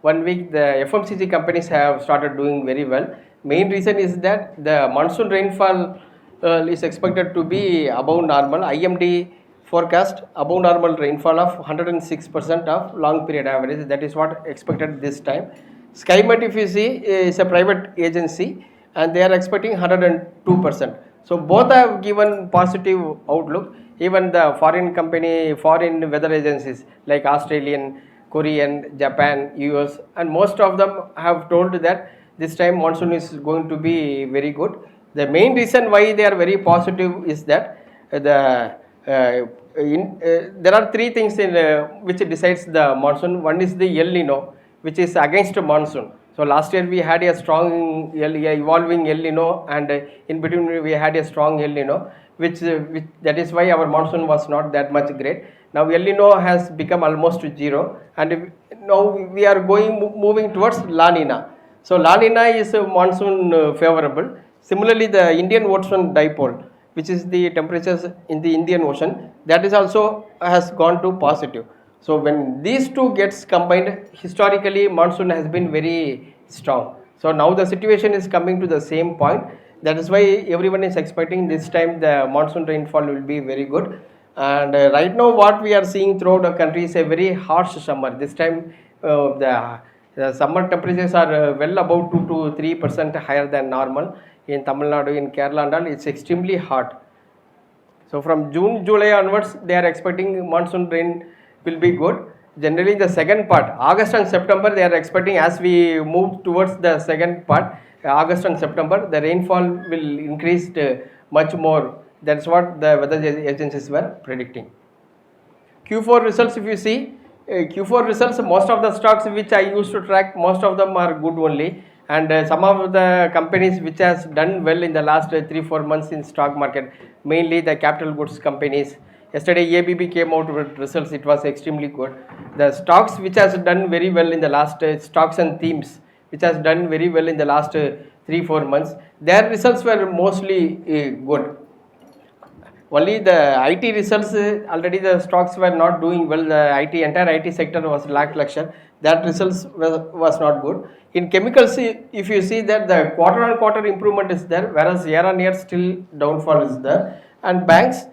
1 week, the FMCG companies have started doing very well. Main reason is that the monsoon rainfall is expected to be above normal. IMD forecast above normal rainfall of 106% of long period average. That is what expected this time. SkyMet, if you see, is a private agency and they are expecting 102%. So both have given positive outlook. Even the foreign weather agencies like Australian, Korean, Japan, US, and most of them have told that this time monsoon is going to be very good. The main reason why they are very positive is that there are three things which decides the monsoon. One is the El Nino, which is against monsoon. So last year we had a strong evolving El Nino, and in between we had a strong El Nino, which that is why our monsoon was not that much great. Now El Nino has become almost zero, and now we are moving towards La Nina. So La Nina is a monsoon favorable. Similarly, the Indian Ocean dipole, which is the temperatures in the Indian Ocean, that is also has gone to positive. So when these two gets combined, historically monsoon has been very strong. So now the situation is coming to the same point. That is why everyone is expecting this time the monsoon rainfall will be very good. And right now what we are seeing throughout the country is a very harsh summer. This time the summer temperatures are well above 2 to 3% higher than normal. In Tamil Nadu, in Kerala and all, it's extremely hot. So from June, July onwards, they are expecting monsoon rain will be good. Generally, the second part, August and September, they are expecting, as we move towards the second part, August and September, the rainfall will increase much more. That's what the weather agencies were predicting. Q4 results, if you see, Q4 results, most of the stocks which I used to track, most of them are good only. And some of the companies which has done well in the last 3-4 months in stock market, mainly the capital goods companies. Yesterday ABB came out with results, it was extremely good. The stocks which has done very well in the last stocks and themes which has done very well in the last 3-4 months, their results were mostly good. Only the IT results, already the stocks were not doing well. The entire IT sector was lackluster. That results was not good. In chemicals, if you see that the quarter on quarter improvement is there, whereas year on year still downfall is there. And banks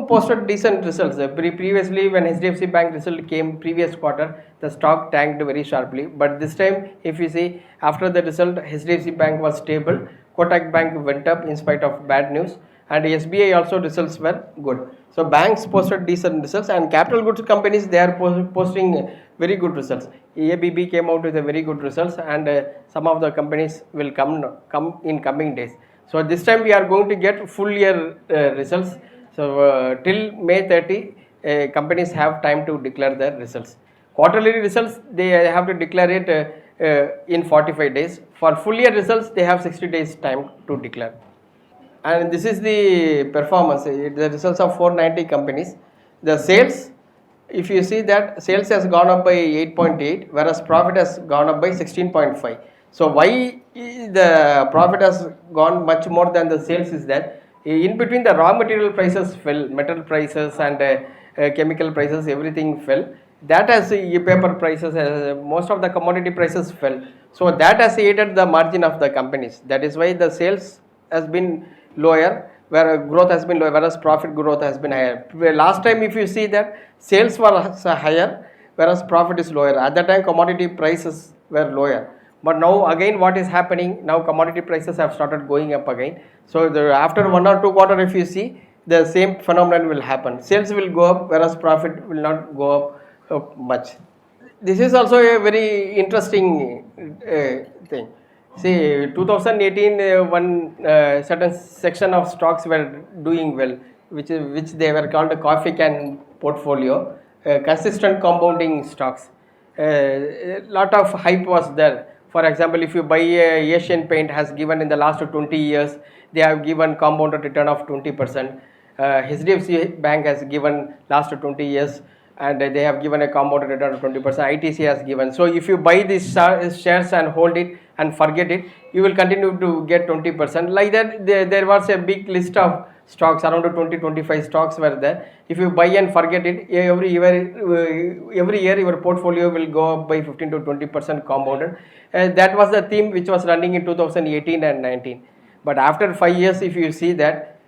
posted decent results. Previously, when HDFC Bank result came previous quarter, the stock tanked very sharply. But this time, if you see, after the result, HDFC Bank was stable. Kotak Bank went up in spite of bad news. And SBI also results were good. So banks posted decent results, and capital goods companies, they are posting very good results. ABB came out with a very good results, and some of the companies will come in coming days. So this time we are going to get full year results. So till May 30, companies have time to declare their results. Quarterly results, they have to declare it in 45 days. For full year results, they have 60 days time to declare. And this is the performance, the results of 490 companies. The sales, if you see that sales has gone up by 8.8, whereas profit has gone up by 16.5. So why the profit has gone much more than the sales is that in between the raw material prices fell, metal prices and chemical prices, everything fell. That has paper prices, most of the commodity prices fell. So that has aided the margin of the companies. That is why the sales has been lower, where growth has been lower, whereas profit growth has been higher. Last time, if you see that sales were higher, whereas profit is lower. At that time, commodity prices were lower. But now again, what is happening? Now commodity prices have started going up again. So after 1 or 2 quarters, if you see, the same phenomenon will happen. Sales will go up, whereas profit will not go up much. This is also a very interesting thing. See, 2018, one certain section of stocks were doing well, which they were called a coffee can portfolio, consistent compounding stocks. A lot of hype was there. For example, if you buy Asian Paint has given in the last 20 years, they have given compounded return of 20%. HDFC Bank has given last 20 years and they have given a compounded return of 20%. ITC has given. So if you buy these shares and hold it and forget it, you will continue to get 20%. Like that, there was a big list of stocks, around 20-25 stocks were there. If you buy and forget it, every year your portfolio will go up by 15 to 20% compounded. That was the theme which was running in 2018 and 19. But after 5 years, if you see that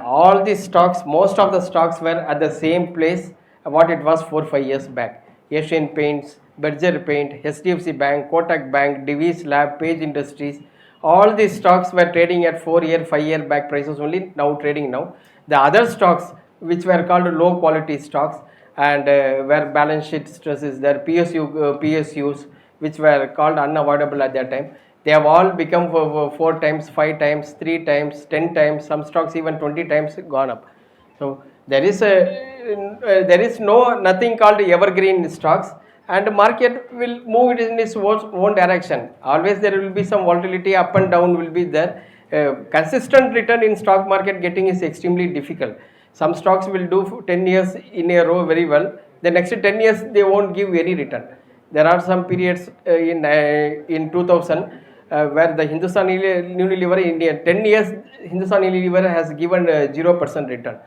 all these stocks, most of the stocks were at the same place what it was 4-5 years back. Asian Paints, Berger Paint, HDFC Bank, Kotak Bank, Divi's Lab, Page Industries, all these stocks were trading at 4-year, 5-year back prices only, now trading now. The other stocks which were called low quality stocks and where balance sheet stress is there, PSUs which were called unavoidable at that time, they have all become 4 times, 5 times, 3 times, 10 times, some stocks even 20 times gone up. So there is nothing called evergreen stocks, and market will move it in its own direction. Always there will be some volatility, up and down will be there. Consistent return in stock market getting is extremely difficult. Some stocks will do 10 years in a row very well. The next 10 years they won't give any return. There are some periods in 2000 where the Hindustan Unilever in India 10 years Hindustan Unilever has given 0% return.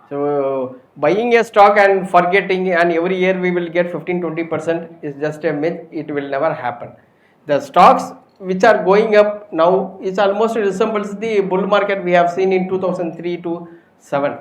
So buying a stock and forgetting and every year we will get 15-20% is just a myth. It will never happen. The stocks which are going up now is almost resembles the bull market we have seen in 2003 to 7.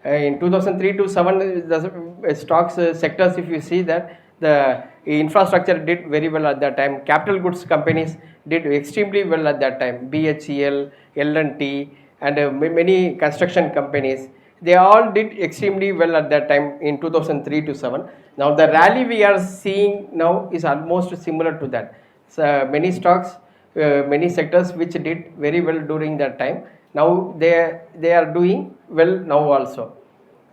In 2003 to 7 the stocks sectors, if you see that the infrastructure did very well at that time. Capital goods companies did extremely well at that time. BHEL, L&T and many construction companies, they all did extremely well at that time in 2003 to 7. Now the rally we are seeing now is almost similar to that. So many stocks, many sectors which did very well during that time, now they are doing well now also.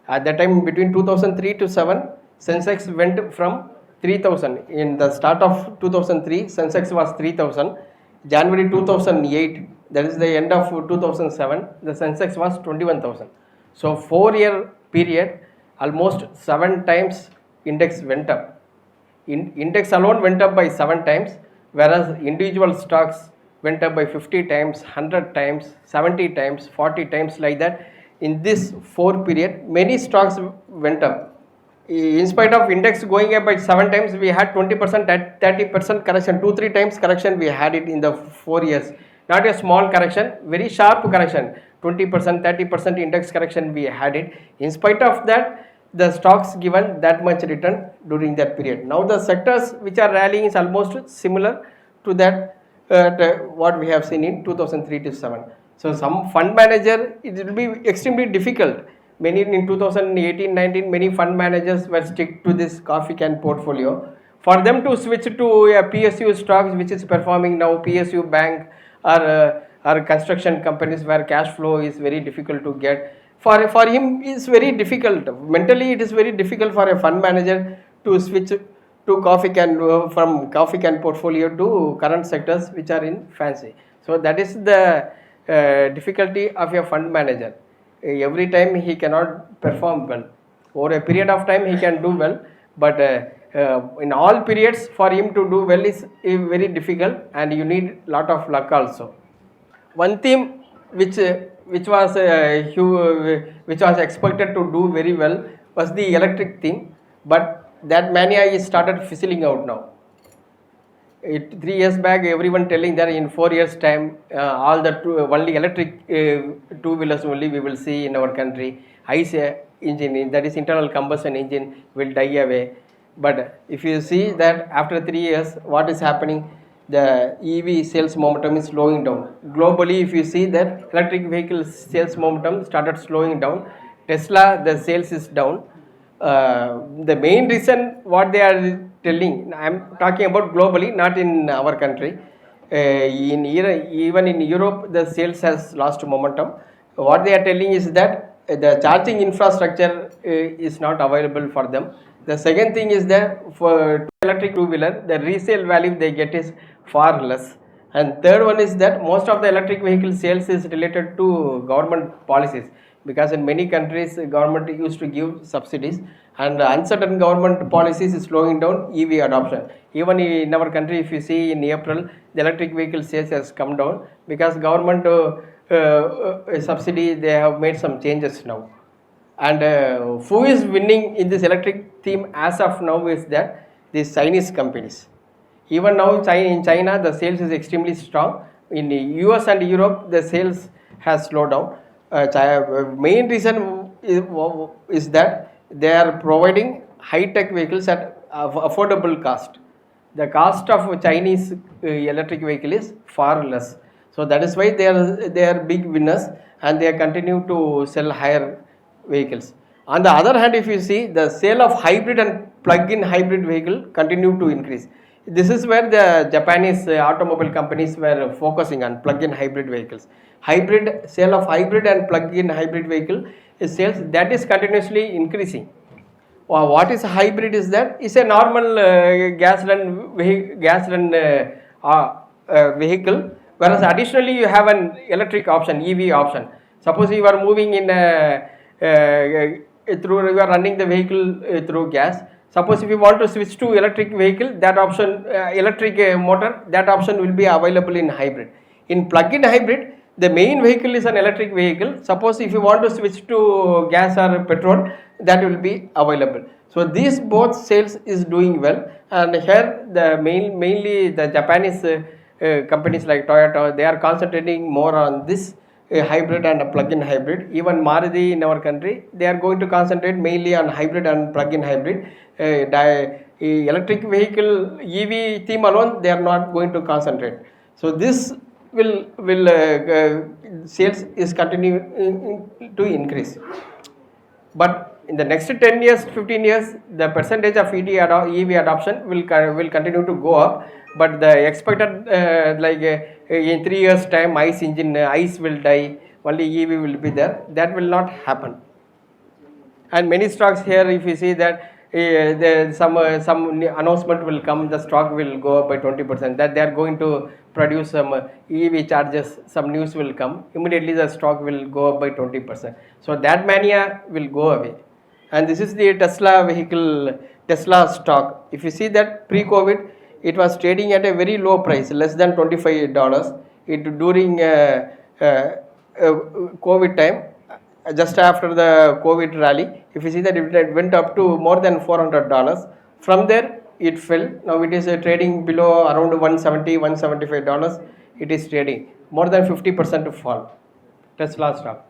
At that time between 2003 to 7, Sensex went from 3000. In the start of 2003, Sensex was 3000. January 2008, that is the end of 2007, the Sensex was 21,000. So 4-year period, almost 7 times index went up. Index alone went up by 7 times, whereas individual stocks went up by 50 times, 100 times, 70 times, 40 times, like that. In this 4 period, many stocks went up. In spite of index going up by 7 times, we had 20%, 30% correction, 2-3 times correction we had it in the 4 years. Not a small correction, very sharp correction, 20%, 30% index correction we had it. In spite of that, the stocks given that much return during that period. Now the sectors which are rallying is almost similar to that what we have seen in 2003 to 7. So some fund manager, it will be extremely difficult. Many in 2018-19, many fund managers were stick to this coffee can portfolio. For them to switch to a PSU stocks which is performing now, PSU bank or construction companies where cash flow is very difficult to get. For him is very difficult. Mentally it is very difficult for a fund manager to switch to coffee can from coffee can portfolio to current sectors which are in fancy. So that is the difficulty of a fund manager. Every time he cannot perform well. Over a period of time he can do well, but in all periods for him to do well is very difficult, and you need lot of luck also. One theme which was expected to do very well was the electric theme, but that mania is started fizzling out now. 3 years back, everyone telling that in 4 years time, all the only electric two-wheelers only we will see in our country. ICE engine, that is internal combustion engine, will die away. But if you see that after 3 years, what is happening? The EV sales momentum is slowing down. Globally, if you see that electric vehicle sales momentum started slowing down, Tesla, the sales is down. The main reason what they are telling, I am talking about globally, not in our country. Even in Europe, the sales has lost momentum. What they are telling is that the charging infrastructure is not available for them. The second thing is that for electric two-wheeler, the resale value they get is far less. And third one is that most of the electric vehicle sales is related to government policies. because in many countries government used to give subsidies, and uncertain government policies is slowing down EV adoption. Even in our country, if you see in April, the electric vehicle sales has come down because government subsidy, they have made some changes now. And who is winning in this electric theme as of now is that these Chinese companies. Even now in China, the sales is extremely strong. In the US and Europe, the sales has slowed down. Main reason is that they are providing high-tech vehicles at affordable cost. The cost of Chinese electric vehicle is far less. So that is why they are big winners, and they continue to sell higher vehicles. On the other hand, if you see, the sale of hybrid and plug-in hybrid vehicle continue to increase. This is where the Japanese automobile companies were focusing on plug-in hybrid vehicles. Sale of hybrid and plug-in hybrid vehicle is sales that is continuously increasing. What is hybrid is that it's a normal gas run vehicle, whereas additionally you have an electric option, EV option. Suppose you are moving in you are running the vehicle through gas. Suppose if you want to switch to electric vehicle, that option, electric motor, that option will be available in hybrid. In plug-in hybrid, the main vehicle is an electric vehicle. Suppose if you want to switch to gas or petrol, that will be available. So these both sales is doing well, and here the mainly the Japanese companies like Toyota, they are concentrating more on this hybrid and a plug-in hybrid. Even Maruti in our country, they are going to concentrate mainly on hybrid and plug-in hybrid. Electric vehicle EV theme alone, they are not going to concentrate. So this will sales is continuing to increase. But in the next 10 years, 15 years, the percentage of EV adoption will continue to go up. But the expected in 3 years time, ICE will die, only EV will be there. That will not happen. And many stocks here, if you see that some announcement will come, the stock will go up by 20%, that they are going to produce some EV charges, some news will come, immediately the stock will go up by 20%. So that mania will go away. And this is the Tesla stock. If you see that pre-COVID, it was trading at a very low price, less than $25. During COVID time, just after the COVID rally, if you see that it went up to more than $400. From there, it fell. Now it is trading below around $170, $175. It is trading more than 50% fall. Tesla stock.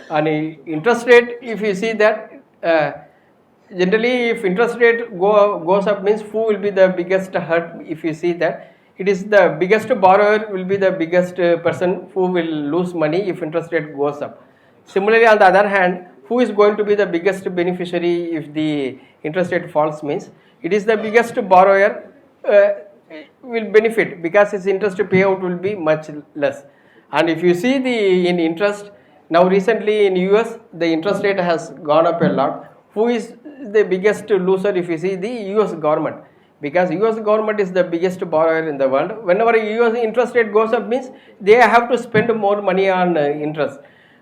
And interest rate, if you see that. Generally, if interest rate goes up, means who will be the biggest hurt? If you see that, it is the biggest borrower will be the biggest person who will lose money if interest rate goes up. Similarly, on the other hand, who is going to be the biggest beneficiary if the interest rate falls? Means it is the biggest borrower will benefit because his interest payout will be much less. And if you see in interest, now recently in US, the interest rate has gone up a lot. Who is the biggest loser? If you see the US government, because US government is the biggest borrower in the world. Whenever US interest rate goes up, means they have to spend more money on interest.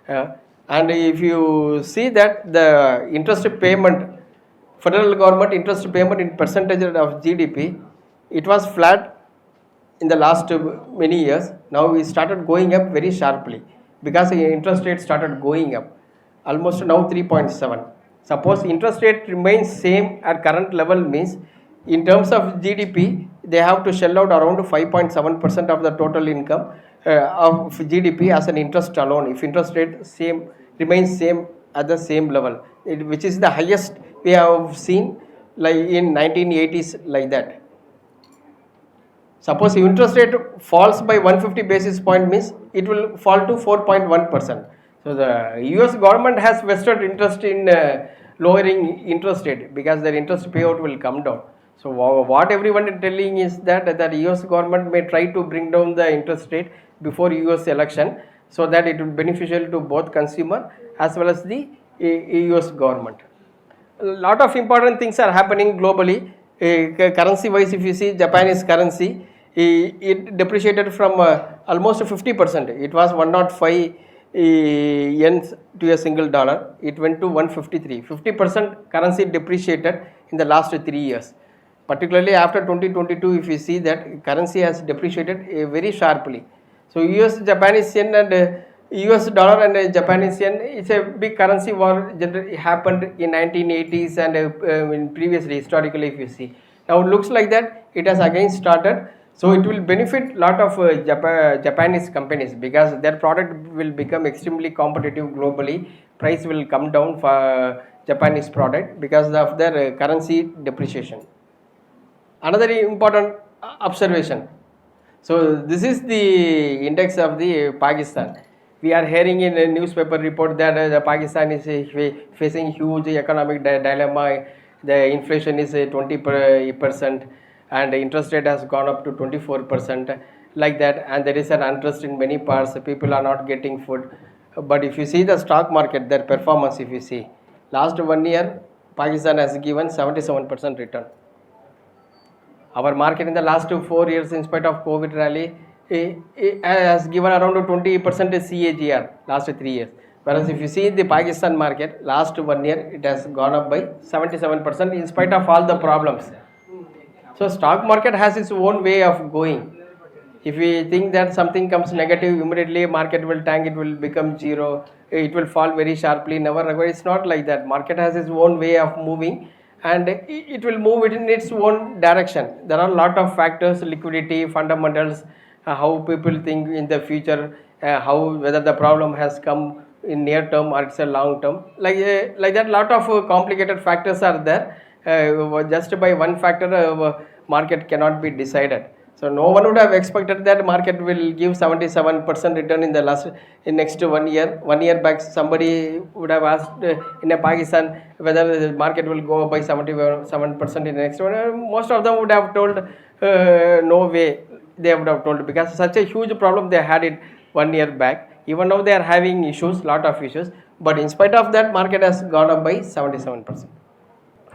And if you see that the interest payment, federal government interest payment in percentage of GDP, it was flat in the last many years. Now it started going up very sharply because the interest rate started going up, almost now 3.7. Suppose interest rate remains same at current level, means in terms of GDP, they have to shell out around 5.7% of the total income of GDP as an interest alone. If interest rate remains same at the same level, which is the highest we have seen like in 1980s like that. Suppose if interest rate falls by 150 basis point, means it will fall to 4.1%. So the US government has vested interest in lowering interest rate because their interest payout will come down. So what everyone is telling is that US government may try to bring down the interest rate before US election, so that it will be beneficial to both consumer as well as the US government. A lot of important things are happening globally. Currency wise, if you see Japanese currency, it depreciated from almost 50%. It was 105 yens to a single dollar. It went to 153. 50% currency depreciated in the last 3 years. Particularly after 2022, if you see that currency has depreciated very sharply. So US Japanese yen and US dollar and Japanese yen, it's a big currency war generally happened in 1980s and in previously historically if you see. Now it looks like that it has again started. So it will benefit lot of Japanese companies because their product will become extremely competitive globally. Price will come down for Japanese product because of their currency depreciation. Another important observation. So this is the index of the Pakistan. We are hearing in a newspaper report that the Pakistan is facing huge economic dilemma. The inflation is 20% and the interest rate has gone up to 24% like that, and there is an unrest in many parts. People are not getting food. But if you see the stock market, their performance, if you see last 1 year Pakistan has given 77% return. Our market in the last 4 years, in spite of COVID rally, it has given around 20% CAGR last 3 years. Whereas if you see the Pakistan market, last 1 year, it has gone up by 77% in spite of all the problems. So stock market has its own way of going. If we think that something comes negative, immediately market will tank, it will become zero, it will fall very sharply, never. It's not like that. Market has its own way of moving and it will move it in its own direction. There are a lot of factors, liquidity, fundamentals, how people think in the future, how whether the problem has come in near term or it's a long term. Like that, lot of complicated factors are there. Just by one factor, market cannot be decided. So no one would have expected that market will give 77% return in next 1 year. 1 year back, somebody would have asked in a Pakistan whether the market will go up by 77% in the next 1 year. Most of them would have told no way. They would have told because such a huge problem they had it 1 year back. Even now they are having issues, lot of issues. But in spite of that, market has gone up by 77%.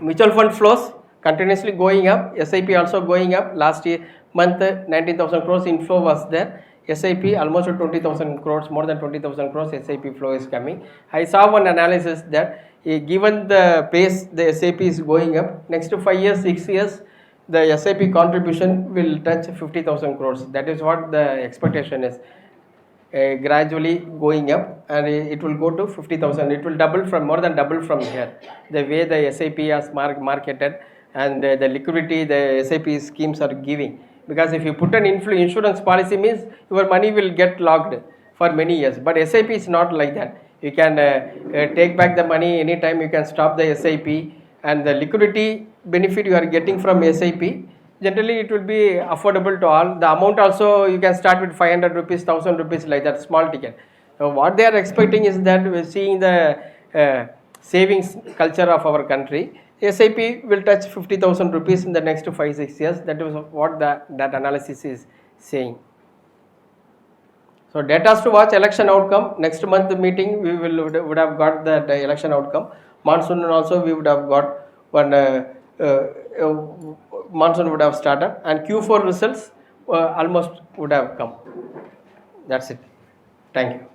Mutual fund flows continuously going up. SIP also going up. Last year month 19,000 crores inflow was there. SIP almost 20,000 crores, more than 20,000 crores SIP flow is coming. I saw one analysis that given the pace the SIP is going up, next 5 years, 6 years, the SIP contribution will touch 50,000 crores. That is what the expectation is. Gradually going up and it will go to 50,000. It will double from, more than double from here. The way the SIP is marketed and the liquidity the SIP schemes are giving. Because if you put an insurance policy means your money will get locked for many years. But SIP is not like that. You can take back the money anytime, you can stop the SIP, and the liquidity benefit you are getting from SIP, generally it will be affordable to all. The amount also you can start with 500 rupees, 1000 rupees like that, small ticket. So what they are expecting is that we are seeing the savings culture of our country. SIP will touch 50,000 rupees in the next 5-6 years. That is what that analysis is saying. So data to watch election outcome. Next month meeting we would have got the election outcome. Monsoon also we would have got one. Monsoon would have started and Q4 results almost would have come. That's it. Thank you.